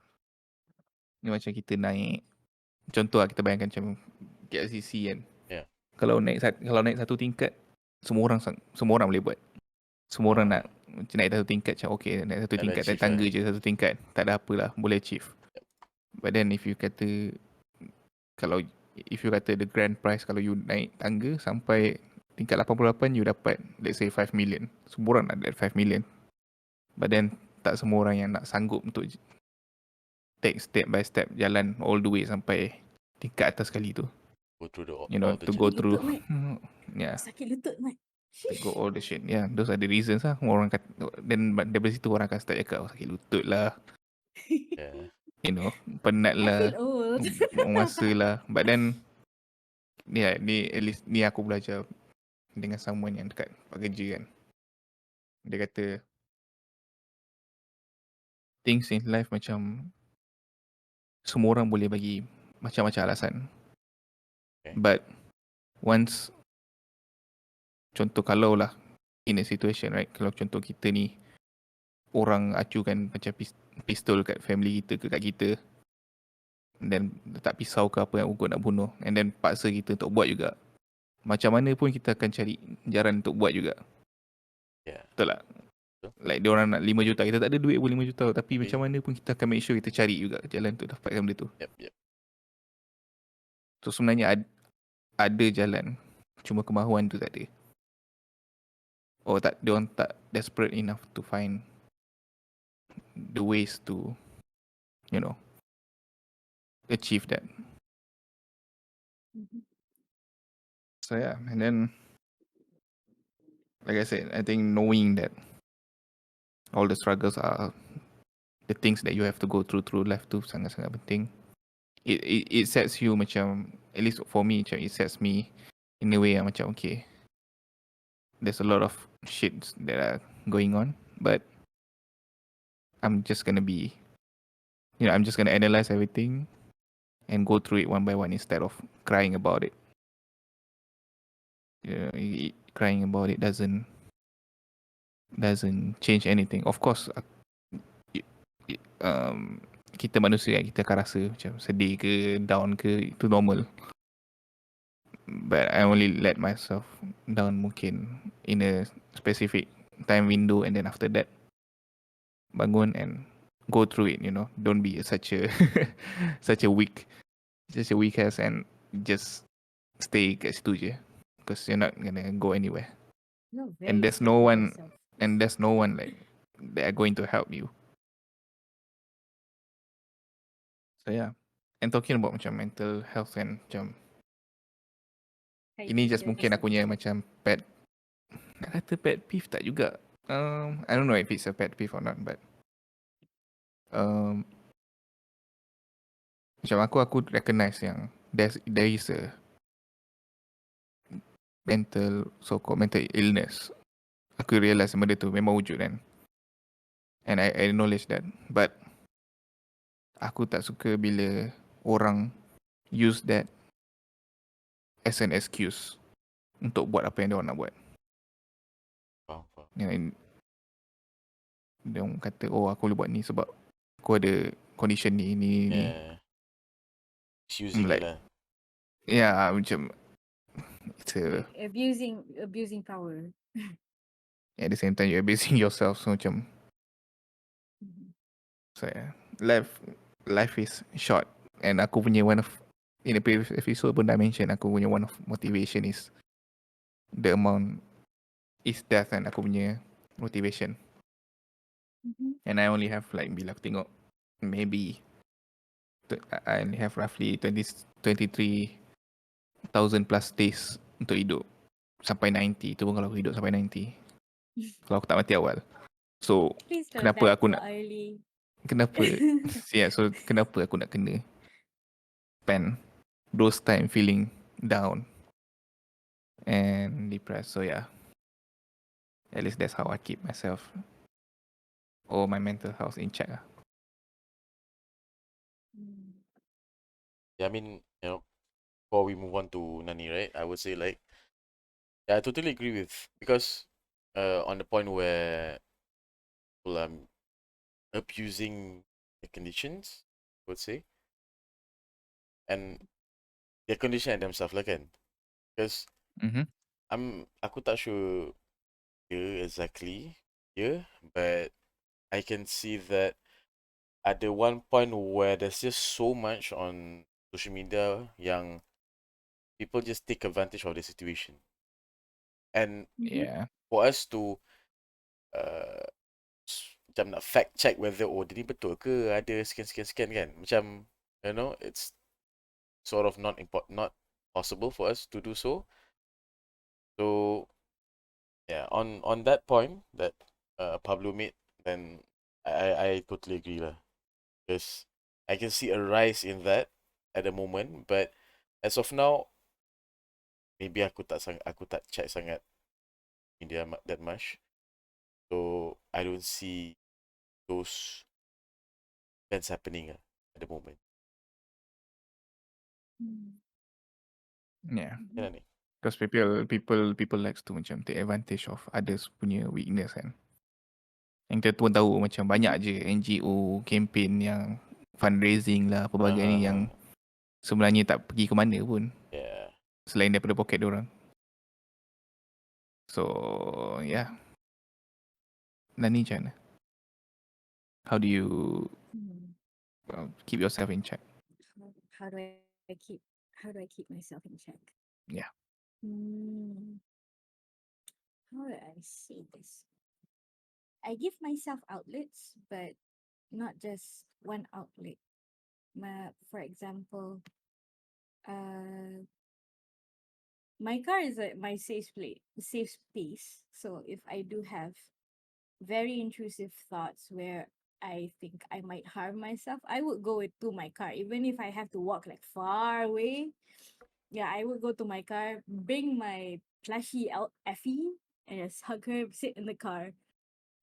Ni macam kita naik, contoh lah kita bayangkan macam KLCC kan. Yeah. Kalau naik satu tingkat, semua orang boleh buat. Semua orang nak macam naik satu tingkat macam okay, naik satu Nak tingkat, naik achieve, tangga je satu tingkat, tak ada apalah, boleh achieve. But then if you kata the grand prize kalau you naik tangga sampai tingkat 88, you dapat let's say 5 million. Semua orang nak dapat 5 million. But then tak semua orang yang nak sanggup untuk take step by step jalan all the way sampai tingkat atas sekali tu. Go through You know, all the to go journey. through. Lutut, Yeah, Sakit lutut, Mat. to go all the shit. Yeah, those are the reasons lah. Orang kata, then daripada situ orang akan start cakap, sakit lutut lah. Yeah. You know, penat I lah. feel old. Masa lah. But then, yeah, ni at least ni aku belajar dengan someone yang dekat tempat kerja kan. Dia kata, things in life macam semua orang boleh bagi macam-macam alasan. Okay. But once, contoh kalau lah in a situation, right, kalau contoh kita ni orang acukan macam pistol kat family kita ke kat kita, dan letak pisau ke apa yang ugut nak bunuh, and then paksa kita untuk buat juga, macam mana pun kita akan cari jalan untuk buat juga. Yeah. Betul tak? Betul. Like dia orang nak 5 juta, kita tak ada duit pun 5 juta, tapi Okay. macam mana pun kita akan make sure kita cari juga jalan untuk dapatkan benda tu. Yep. So sebenarnya ada jalan, cuma kemahuan tu tak ada. Dia orang tak desperate enough to find the ways to, you know, achieve that. Mhm. So yeah, and then like I said, I think knowing that all the struggles are the things that you have to go through life tu sangat-sangat penting. It sets you macam, at least for me, macam it sets me in a way yang macam okay, there's a lot of shit that are going on, but I'm just gonna be, you know, I'm just gonna analyze everything and go through it one by one instead of crying about it. You know, crying about it doesn't change anything. Of course, kita manusia, kita akan rasa macam sedih ke, down ke, itu normal. But I only let myself down mungkin in a specific time window, and then after that bangun and go through it, you know. Don't be such a such a weak ass and just stay kat situ je, because you're not gonna go anywhere. You're And very there's no hard on one yourself. and there's no one like that are going to help you. So yeah. And talking about macam mental health and macam, ini just mungkin aku punya macam nak kata pet peeve tak juga. I don't know if it's a pet peeve or not, but macam aku recognize yang there is a mental illness. Aku realise benda tu memang wujud kan. And I acknowledge that. But aku tak suka bila orang use that as an excuse untuk buat apa yang dia orang nak buat. Faham. Yang dia orang kata, oh aku boleh buat ni sebab aku ada condition ni. Yeah. It's using Like, it lah. yeah, macam it's a, Abusing power. at the same time you're abusing yourself. So macam, Mhm. so yeah, life is short. And aku punya one of, in the previous episode pun dah mention, aku punya one of motivation is the amount is death, and aku punya motivation. And I only have like, bila aku tengok, maybe I only have roughly 23,000 plus days untuk hidup sampai 90. Tu pun kalau aku hidup sampai 90. Kalau aku tak mati awal. So Please don't kenapa die aku too nak early. kenapa so kenapa aku nak kena spend those time feeling down and depressed. So yeah, at least that's how I keep myself or my mental health in check. Mm. Yeah, I mean, before we move on to Nani, right? I would say like, yeah, I totally agree with, because on the point where people are abusing the conditions, I would say, and their condition and themselves lah kan, because Mm-hmm. aku tak sure exactly, but I can see that at the one point where there's just so much on social media yang people just take advantage of the situation, and Yeah. for us to uh, macam nak fact check whether dia ni betul ke ada sekian kan, macam it's sort of not possible for us to do so. So yeah, on that point that Pablo made, then I totally agree lah, because I can see a rise in that at the moment, but as of now, maybe aku tak check sangat media that much, so I don't see those events happening at the moment. Mm. Yeah. Kan ni? Because people likes to macam take advantage of others punya weakness kan. Yang kita pun tahu macam banyak je NGO campaign yang fundraising lah pelbagai ni yang sebenarnya tak pergi ke mana pun Yeah. selain daripada poket orang. So yeah. Nani macam mana? How do you Mm. keep yourself in check? How do I keep myself in check? Yeah. Mm. How do I say this? I give myself outlets, but not just one outlet. For example, my car is my safe space. So if I do have very intrusive thoughts where I think I might harm myself, I would go to my car, even if I have to walk like far away. Yeah, I would go to my car, bring my plushy Effie, and just hug her, sit in the car,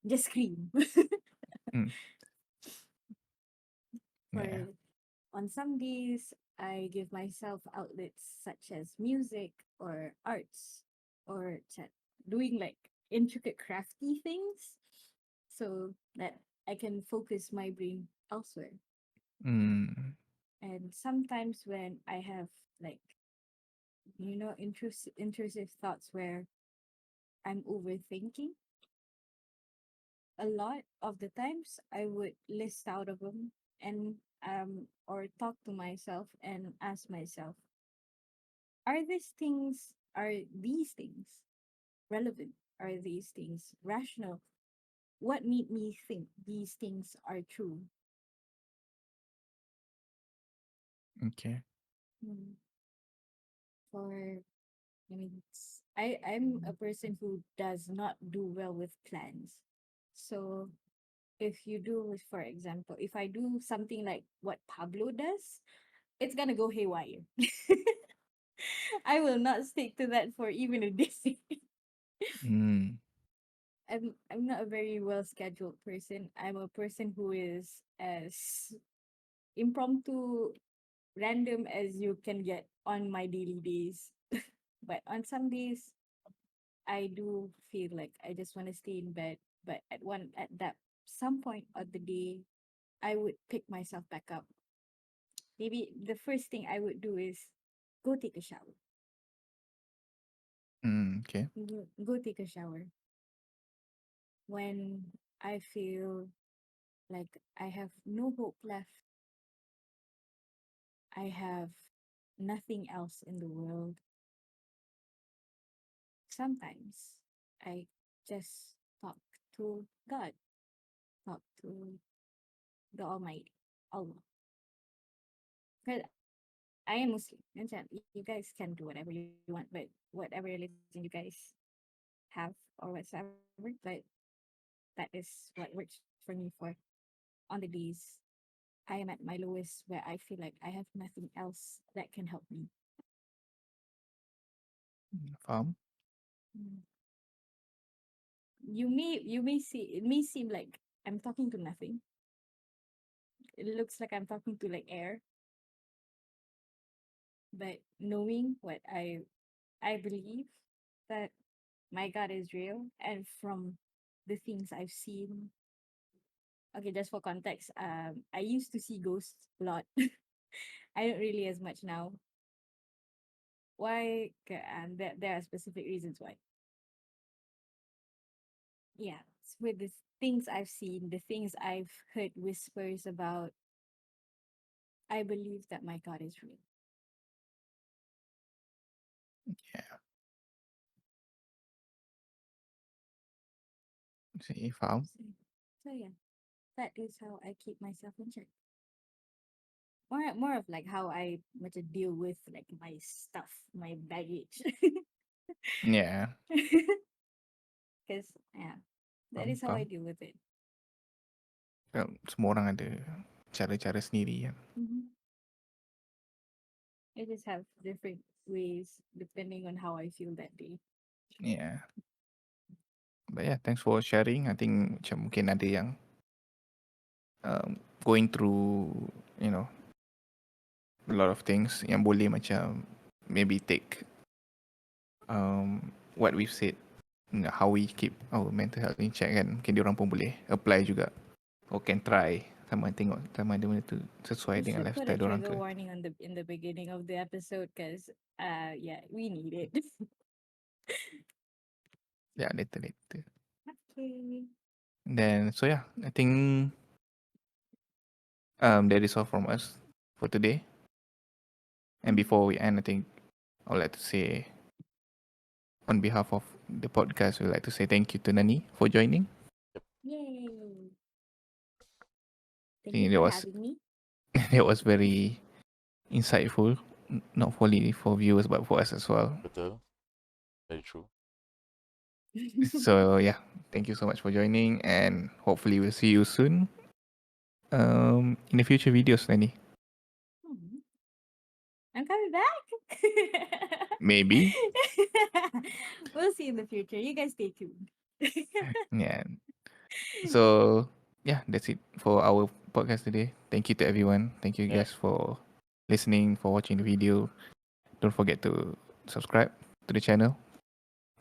just scream. Mm. For Yeah. on some days, I give myself outlets such as music or arts or doing like intricate crafty things so that I can focus my brain elsewhere. Mm. And sometimes when I have like intrusive thoughts where I'm overthinking, a lot of the times I would list out of them and or talk to myself and ask myself, are these things relevant? Are these things rational? What made me think these things are true? Okay. Hmm. For I'm a person who does not do well with plans. So if you do, for example, if I do something like what Pablo does, it's gonna go haywire. I will not stick to that for even a day. Mm. I'm not a very well scheduled person. I'm a person who is as impromptu, random as you can get on my daily days. But on some days, I do feel like I just want to stay in bed. But at that some point of the day, I would pick myself back up. Maybe the first thing I would do is go take a shower. Mm. Okay. Go take a shower. When I feel like I have no hope left, I have nothing else in the world. Sometimes I just talk to God, talk to the Almighty, Allah. Because I am Muslim. And so you guys can do whatever you want, but whatever religion you guys have or whatsoever, but that is what works for me for on the days I am at my lowest where I feel like I have nothing else that can help me. Faham? Mm. You may see it may seem like I'm talking to nothing. It looks like I'm talking to like air, but knowing what I believe that my God is real, and from the things I've seen. Okay, just for context, I used to see ghosts a lot. I don't really as much now. Why? And there are specific reasons why. Yeah, with the things I've seen, the things I've heard whispers about, I believe that my God is real. Yeah. See, faham? So yeah, that is how I keep myself in check. More of like how I much deal with like my stuff, my baggage. Yeah. Because yeah, that Faham, is how I faham. deal with it. Semua orang ada cara-cara sendiri kan. I just have different ways depending on how I feel that day. Yeah. But yeah, thanks for sharing. I think macam mungkin ada yang going through, you know, a lot of things yang boleh macam maybe take what we've said, how we keep our mental health in check kan. Mungkin diorang pun boleh apply juga. Or can try. Sama tengok sama ada benda tu sesuai We dengan should put a lifestyle diorang trigger ke. warning on the in the beginning of the episode because yeah, we need it. Yeah, later. Okay. Then so yeah, I think that is all from us for today. And before we end, I think I would like to say on behalf of the podcast, we'd like to say thank you to Nani for joining. Yay. I Thank you think for having me. it was very insightful, not only for viewers but for us as well. Betul. Very true. So yeah, thank you so much for joining, and hopefully we'll see you soon. In the future videos, Nani. Hmm. I'm coming back. Maybe. We'll see in the future. You guys stay tuned. Yeah. So yeah, that's it for our podcast today. Thank you to everyone. Thank you Yeah. guys for listening, for watching the video. Don't forget to subscribe to the channel,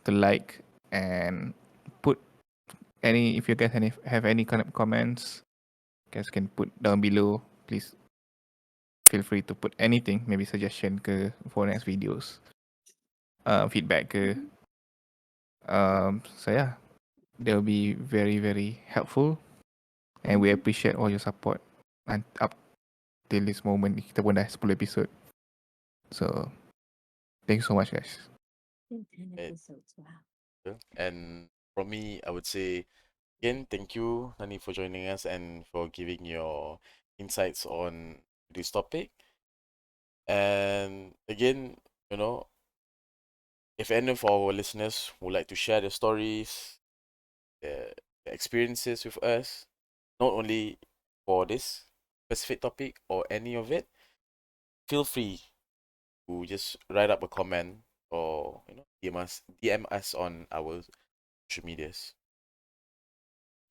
to like, and put any if you guys have any kind of comments, guys can put down below. Please feel free to put anything, maybe suggestion ke for next videos, feedback ke. So yeah, they'll be very very helpful, and we appreciate all your support and up till this moment. Kita pun dah 10 episode. So thank you so much guys. 10 Eh, episodes. Wow. yeah. And from me, I would say again, thank you, Nani, for joining us and for giving your insights on this topic. And again, you know, if any of our listeners would like to share their stories, their experiences with us, not only for this specific topic or any of it, feel free to just write up a comment or DM us on our social medias.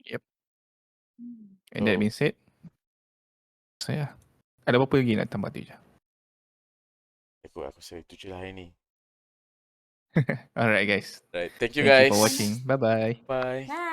Yep. And So that being said, so yeah, ada apa lagi nak tambah tu je? aku rasa itu je lah hari ni. Alright guys. Right, thank you Thank you guys. for watching. Bye bye. Bye. Bye.